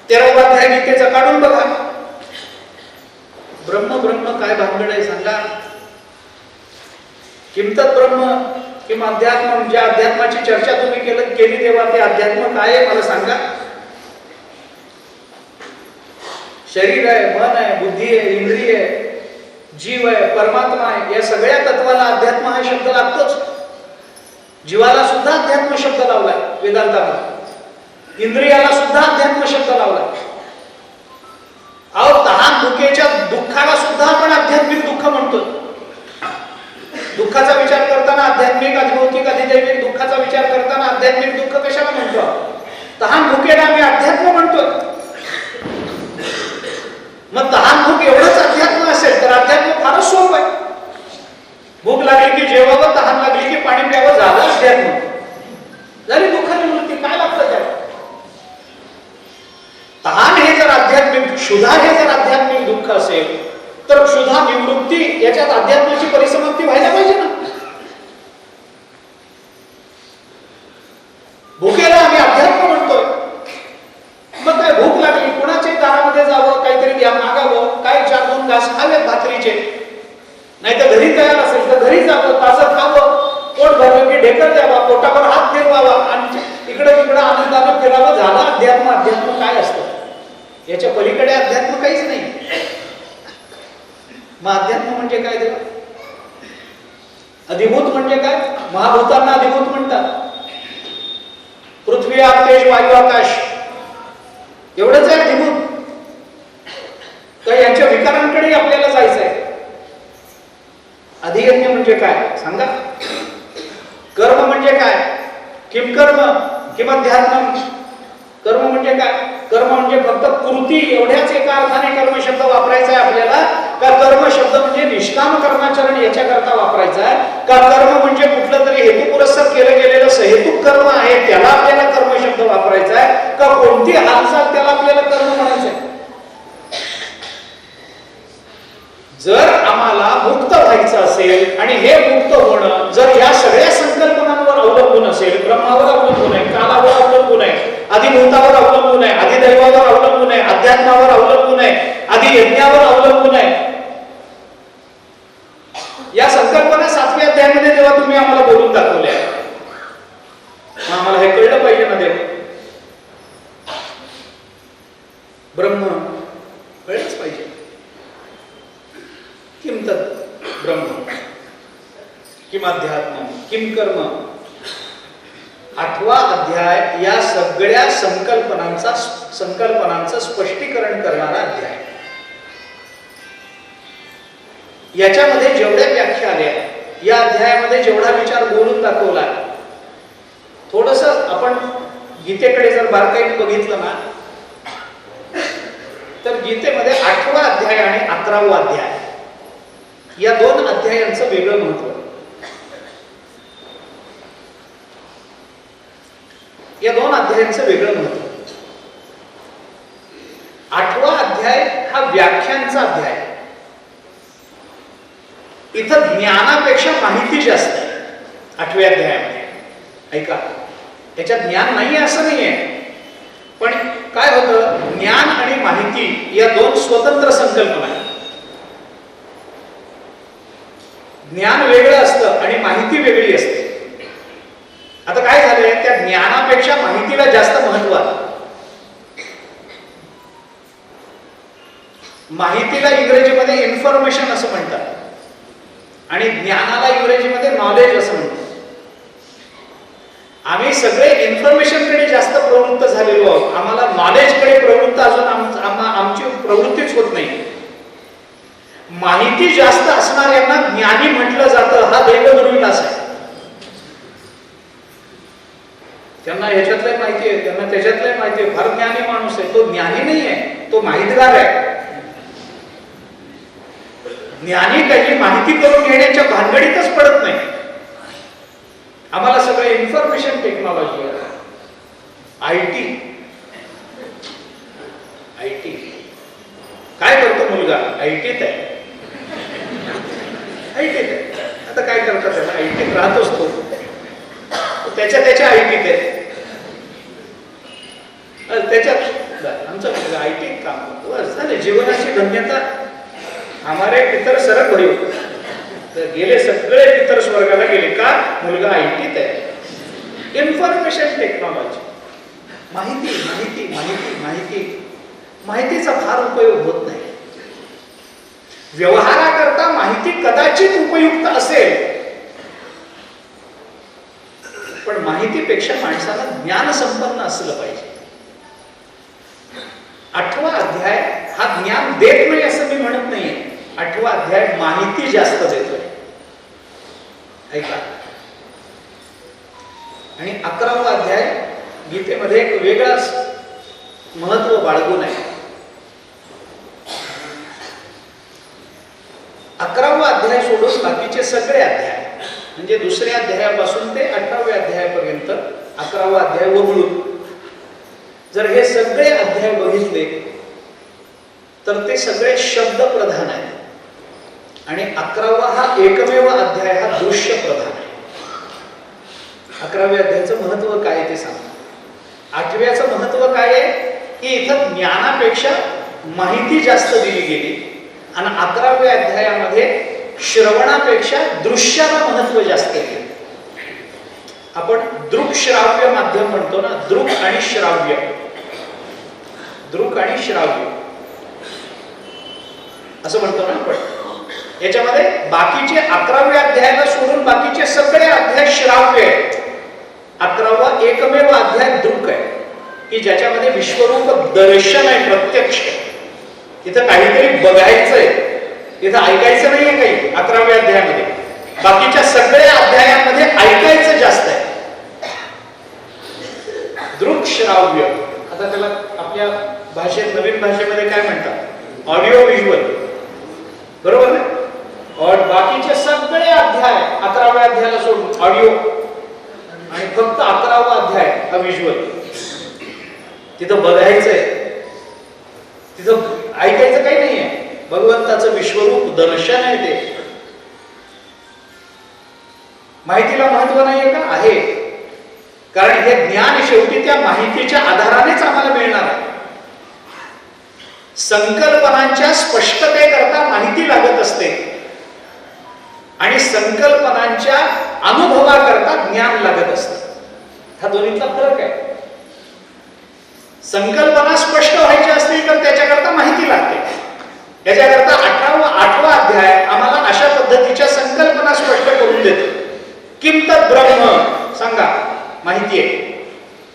13वा अध्याय गीतेचा काढून बघा. ब्रह्म ब्रह्म काय भानगड आहे सांगा? किमतत ब्रह्म किम अध्यात्म, म्हणजे अध्यात्माची चर्चा तुम्ही केली तेव्हा ते अध्यात्म काय आहे मला सांगा? शरीर आहे, मन आहे, बुद्धी आहे, इंद्रिय आहे, जीव आहे, परमात्मा आहे, या सगळ्या तत्वाला अध्यात्म हा शब्द लागतोच. जीवाला सुद्धा अध्यात्म शब्द लावलाय वेदांतामध्ये, इंद्रियाला सुद्धा अध्यात्म शब्द लावलाय. अहो, तहान भुकेच्या दुःखाला सुद्धा आपण आध्यात्मिक दुःख म्हणतो. दुःखाचा विचार करताना आध्यात्मिक, अधिभौतिक, अधिदैविक दुःखाचा विचार करताना आध्यात्मिक दुःख कशाला म्हणतो? तहान भुकेला आम्ही अध्यात्म म्हणतो. मग तहान भूक एवढंच अध्यात्म असेल तर अध्यात्म फारच सोपं आहे. भूक लागली की जेवावं, तहान लागली की पाणी प्यावं, झालं अध्यात्म, झाली दुःख निवृत्ती. काय लागतं त्याला? तहान हे जर आध्यात्मिक, क्षुधा हे जर आध्यात्मिक दुःख असेल तर क्षुधा निवृत्ती याच्यात अध्यात्माची परिसमाप्ती व्हायला पाहिजे ना. भुकेला आम्ही अध्यात्म म्हणतोय, मग काय भूक लागली, कुणाच्या दारामध्ये जावं, काहीतरी द्या मागावं, काय 4-2 घास खावेत भाकरीचे, नाही तर घरी तयार असेल तर घरी जावं, ताजं खावं, पोट भरलं की ढेकर द्यावा, पोटावर हात फिरवावा आणि इकडं तिकडं आनंदानं फिरावं, झालं अध्यात्म. अध्यात्म काय असतं? याच्या पलीकडे अध्यात्म काहीच नाही. मग अध्यात्म म्हणजे काय देवा? अधिभूत म्हणजे काय? महाभूतांना अधिभूत म्हणतात. पृथ्वी, आप, तेज, वायू, आकाश एवढंच आहे अधिभूत. तर यांच्या विकारांकडे आपल्याला जायचं आहे. अधियज्ञ म्हणजे काय सांगा? कर्म म्हणजे काय? किम कर्म किम अध्यात्म. कर्म म्हणजे काय? कर्म म्हणजे फक्त कृती, एवढ्याच एका अर्थाने कर्म शब्द वापरायचा आहे आपल्याला. का कर्म शब्द म्हणजे निष्काम कर्माचरण याच्याकरता वापरायचा आहे? का कर्म म्हणजे कुठलं तरी हेतुपुरस्सर केलं गेलेलं सहेतुक कर्म आहे त्याला आपल्याला कर्म शब्द वापरायचा आहे? का कोणती हालचाल त्याला आपल्याला कर्म म्हणायचं आहे? जर आम्हाला मुक्त व्हायचं असेल आणि हे मुक्त होणं जर या सगळ्या संकल्पनांवर अवलंबून असेल, ब्रह्मावर अवलंबून आहे, कालावर अवलंबून आहे, अधिभूतावर अवलंबून आहे, अधिदैवावर अवलंबून आहे, अध्यात्मावर अवलंबून आहे, अधियज्ञावर अवलंबून आहे, या संकल्पना 7व्या अध्यायामध्ये जेव्हा तुम्ही आम्हाला बोलून दाखवल्या, आम्हाला हे कळलं पाहिजे ना देव. ब्रह्म कळलंच पाहिजे. किम तत् ब्रह्म किम अध्यात्म किम कर्म. 8वा अध्याय या सगळ्या संकल्पनांचं स्पष्टीकरण करणारा अध्याय. याच्यामध्ये जेवढ्या व्याख्या आल्या, या अध्यायामध्ये जेवढा विचार बोलून दाखवला, थोडंसं आपण गीतेकडे जर बारकाईने बघितलं ना, तर गीतेमध्ये 8वा अध्याय आणि 11वा अध्याय या 2 अध्यायांचं वेगळं महत्व आहे. या 2 अध्यायांचं वेगळं महत्व. 8वा अध्याय हा व्याख्यांचा अध्याय. इथं ज्ञानापेक्षा माहिती जास्त आहे 8व्या अध्यायामध्ये. ऐका, त्याच्यात ज्ञान नाहीये असं नाहीये, पण काय होतं, ज्ञान आणि माहिती या 2 स्वतंत्र संकल्पना आहेत. ज्ञान वेगळं असतं आणि माहिती वेगळी असते. आता काय झालंय, त्या ज्ञानापेक्षा माहितीला जास्त महत्व आहे. माहितीला इंग्रजीमध्ये इन्फॉर्मेशन असं म्हणतात आणि ज्ञानाला इंग्रजीमध्ये नॉलेज असं म्हणतात. आम्ही सगळे इन्फॉर्मेशनकडे जास्त प्रवृत्त झालेलो आहोत. आम्हाला नॉलेजकडे प्रवृत्त अजून आमची प्रवृत्तीच होत नाही. माहिती जास्त असणाऱ्यांना ज्ञानी म्हटलं जातं. हा दैवदुर्विलास आहे. त्यांना ह्याच्यातलं माहिती आहे, त्यांना त्याच्यातलं माहिती आहे. फार ज्ञानी माणूस आहे. तो ज्ञानी नाही आहे, तो माहितगार आहे. ज्ञानी काही माहिती करून घेण्याच्या भानगडीतच पडत नाही. आम्हाला सगळं इन्फॉर्मेशन टेक्नॉलॉजी, आयटी. काय करतो मुलगा? आयटीत आहे. आता काय करतात त्याला? आयटीत राहतोच तो. त्याच्या आयटीत आहे. त्याच्यात आमचा मुलगा आयटीत काम करतो. बस झाले, जीवनाची धन्यता. हमारे पितर सरक भरी होते. गेले सगळे पितर स्वर्गाला गेले का? मुलगा आयटीत आहे. इन्फॉर्मेशन टेक्नॉलॉजी, माहिती माहिती माहिती माहिती माहितीचा फार उपयोग होत नाही. व्यवहाराकरता माहिती कदाचित उपयुक्त असेल, पण माहितीपेक्षा माणसाला ज्ञान संपन्न असलं पाहिजे. 8वा अध्याय हा ज्ञान देत नाही असं मी म्हणत नाहीये. 8वा अध्याय माहिती जास्त देतोय. ऐका. आणि 11वा अध्याय गीतेमध्ये एक वेगळाच महत्व बाळगून आहे. 11वा अध्याय सोडून बाकीचे सगळे अध्याय, म्हणजे 2ऱ्या अध्यायापासून ते 18व्या अध्यायापर्यंत 11वा अध्याय वगळून जर हे सगळे अध्याय बघितले तर ते सगळे शब्द प्रधान आहेत. आणि 11वा हा एकमेव अध्याय हा दृश्य प्रधान आहे. 11व्या अध्यायाचं महत्व काय आहे ते सांगा. 8व्याचं महत्व काय आहे की इथं ज्ञानापेक्षा माहिती जास्त दिली गेली आणि 11व्या अध्यायामध्ये श्रवणापेक्षा दृश्याला महत्व जास्त दिले. आपण दृक्श्राव्य माध्यम म्हणतो ना, दृक आणि श्राव्य. दृक आणि श्राव्य असं म्हणतो ना आपण. याच्यामध्ये बाकीचे 11व्या अध्यायाला सोडून बाकीचे सगळे अध्याय श्राव्य आहेत. 11वा एकमेव अध्याय दृक आहे की ज्याच्यामध्ये विश्वरूप दर्शन आहे, प्रत्यक्ष. इथं काहीतरी बघायचंय, इथं ऐकायचं नाहीये काही 11व्या अध्यायामध्ये. बाकीच्या सगळ्या अध्यायांमध्ये ऐकायचं जास्त आहे. दृक श्राव्य. आता त्याला आपल्या भाषेत, नवीन भाषेमध्ये काय म्हणतात? Audio visual. बरोबर ना? और बाकीचे सगळे अध्याय 11व्या अध्यायाला सोडून ऑडिओ आणि फक्त 11वा अध्याय हा व्हिज्युअल. तिथं बघायचंय, तिथं ऐकायचं काही नाहीये. भगवंताचं विश्वरूप दर्शन आहे ते. माहितीला महत्व नाहीये का? आहे. कारण हे ज्ञान शेवटी त्या माहितीच्या आधारानेच आम्हाला मिळणार आहे. संकल्पनांच्या स्पष्टतेकरता माहिती लागत असते आणि संकल्पनांच्या अनुभवाकरता ज्ञान लागत असते. हा दोन्हीतला फरक आहे. संकल्पना स्पष्ट व्हायची असतील तर त्याच्याकरता माहिती लागते. याच्याकरता 8वा अध्याय आम्हाला अशा पद्धतीच्या संकल्पना स्पष्ट करून देतो. किम तत् ब्रह्म सांगा, माहिती आहे.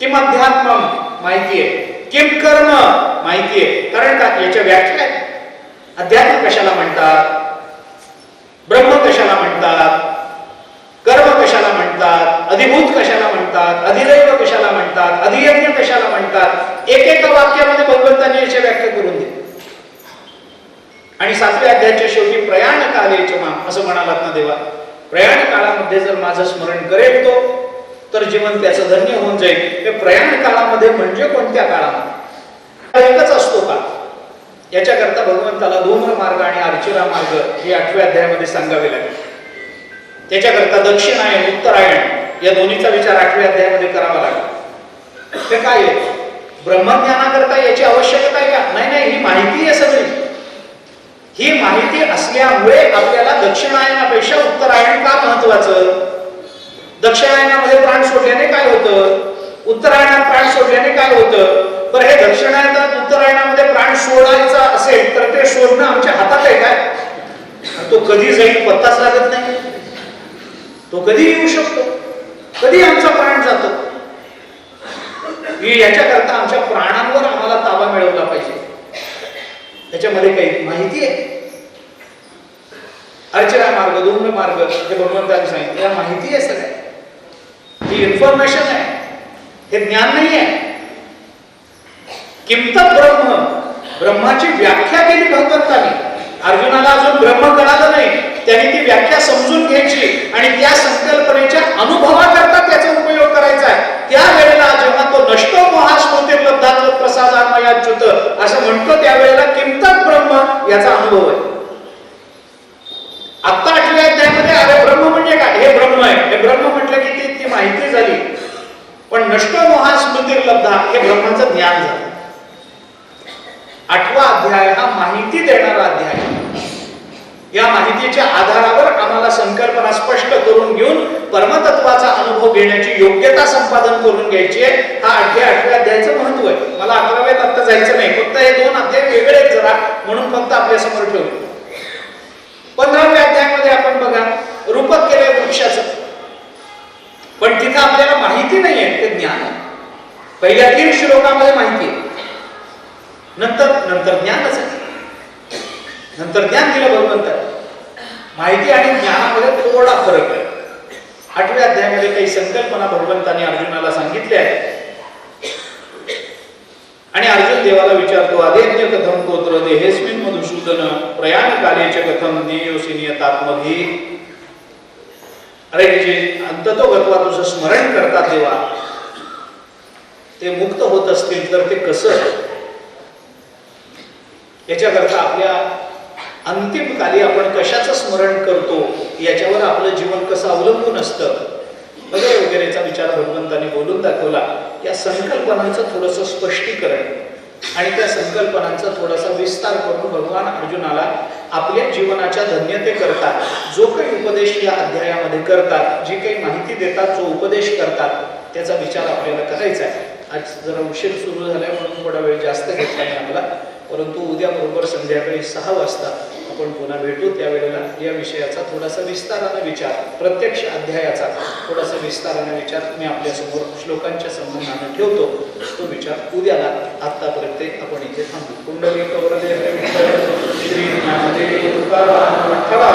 किम अध्यात्म माहिती आहे. किम कर्म माहिती आहे. कारण का? याच्या व्याख्या आहेत. अध्यात्म कशाला म्हणतात, ब्रह्म कशाला म्हणतात, कर्म कशाला म्हणतात, अधिभूत कशाला म्हणतात, अधिदैव कशाला म्हणतात, अधियज्ञ कशाला म्हणतात. एकेका वाक्यामध्ये भगवंतांनी याची व्याख्या करून दिली. आणि 7व्या अध्यायाच्या शेवटी प्रयाण कालेच माम असं म्हणालात ना देवा, प्रयाण काळामध्ये जर माझं स्मरण करेल तो तर जीवन त्याचं धन्य होऊन जाईल. ते प्रयाण काळामध्ये म्हणजे कोणत्या काळामध्ये? एकच असतो का? याच्याकरता भगवंताला धूम्र मार्ग आणि अर्चिरा मार्ग हे 8व्या अध्यायामध्ये सांगावे लागेल. त्याच्याकरता दक्षिणायन उत्तरायण या दोन्हीचा विचार 8व्या अध्यायामध्ये करावा लागेल. ते काय आहे? ब्रह्मज्ञानाकरता याची आवश्यकता आहे का? नाही, ही माहिती आहे सगळी. ही माहिती असल्यामुळे आपल्याला दक्षिणायनापेक्षा उत्तरायण का महत्वाचं? दक्षिणायनामध्ये प्राण सोडल्याने काय होतं? उत्तरायणात प्राण सोडल्याने काय होतं? बरं, हे दक्षिणायनात उत्तरायणामध्ये प्राण सोडायचा असेल तर ते सोडणं आमच्या हातात आहे काय? तो कधी जाईल पत्ताच लागत नाही. तो कधी येऊ शकतो, कधी आमचा प्राण जातो. याच्याकरता आमच्या प्राणांवर आम्हाला ताबा मिळवला पाहिजे. त्याच्यामध्ये काही माहिती आहे. अर्चना मार्ग, धूम्र मार्ग हे भगवंतांनी सांगितलं, या माहिती आहे सगळ्या. ही इन्फॉर्मेशन आहे, हे ज्ञान नाही आहे. किंमत ब्रह्म, ब्रह्माची व्याख्या केली भगवंतांनी. अर्जुनाला अजून ब्रह्म कळालं नाही, त्यांनी ती व्याख्या समजून घ्यायची आणि त्या संकल्पनेच्या अनुभवाकरता त्याचा उपयोग करायचा आहे. त्यावेळेला जेव्हा तो नष्टो मोहा स्मृतिर्लब्धात्व प्रसादान्मयाच्युत असं म्हणतो, त्यावेळेला किंमत ब्रह्म याचा अनुभव आहे. आता 8व्या अध्यायामध्ये अरे ब्रह्म म्हणजे काय? हे ब्रह्म आहे. हे ब्रह्म म्हटलं की ती माहिती झाली. पण नष्टो मोहा स्मृतिर्लब्धा हे ब्रह्माचं ज्ञान झालं. 8वा अध्याय हा माहिती देणारा अध्याय. या माहितीच्या आधारावर आम्हाला संकल्पना स्पष्ट करून घेऊन परमतत्वाचा अनुभव घेण्याची योग्यता संपादन करून घ्यायची आहे. हा 8व्या अध्यायाचं महत्व आहे. मला 11व्यात आता जायचं नाही, फक्त हे 2 अध्याय वेगळे आहेत जरा, म्हणून फक्त आपल्या समोर ठेवले. 15व्या अध्यायामध्ये आपण बघा रूपक केलंय वृक्षाचं, पण तिथं आपल्याला माहिती नाहीये, ते ज्ञान आहे. पहिल्या 3 श्लोकामध्ये माहिती आहे, नंतर ज्ञानच आहे. नंतर ज्ञान दिलं भगवंताने. माहिती आणि ज्ञानामध्ये थोडा फरक आहे. 8व्या अध्यायामध्ये काही संकल्पना भगवंताने अर्जुनाला सांगितल्या आहेत आणि अर्जुन देवाला विचारतो, आदेज्ञ कथम गोत्र देहेस्मिन् मधुसूदन प्रयाण कालेच कथम ज्ञेयोसि नियतात्मभी. अरे जे अंततोगत्वा तुझं स्मरण करतात देवा, ते मुक्त होत असतील तर ते कसं? याच्याकरता आपल्या अंतिम काली आपण कशाचं स्मरण करतो याच्यावर आपलं जीवन कसं अवलंबून असतं वगैरे वगैरेचा विचार भगवंतांनी बोलून दाखवला. या संकल्पनांचं थोडंसं स्पष्टीकरण आणि त्या संकल्पनांचा थोडासा विस्तार करून भगवान अर्जुनाला आपल्या जीवनाच्या धन्यते करतात, जो काही उपदेश या अध्यायामध्ये करतात, जी काही माहिती देतात, जो उपदेश करतात, त्याचा विचार आपल्याला करायचा आहे. आज जरा उशीर सुरू झालाय म्हणून थोडा वेळ जास्त घेतला आहे आम्हाला, परंतु उद्या बरोबर संध्याकाळी 6 वाजता आपण पुन्हा भेटू. त्यावेळेला या विषयाचा थोडासा विस्ताराने विचार, प्रत्यक्ष अध्यायाचा थोडासा विस्ताराने विचार मी आपल्यासमोर श्लोकांच्या संबंधाने ठेवतो. तो विचार उद्याला. आतापर्यंत आपण इथे थांबू. कुंडली कवरदेव श्री ज्ञानदेव तुकाराम ठेवा.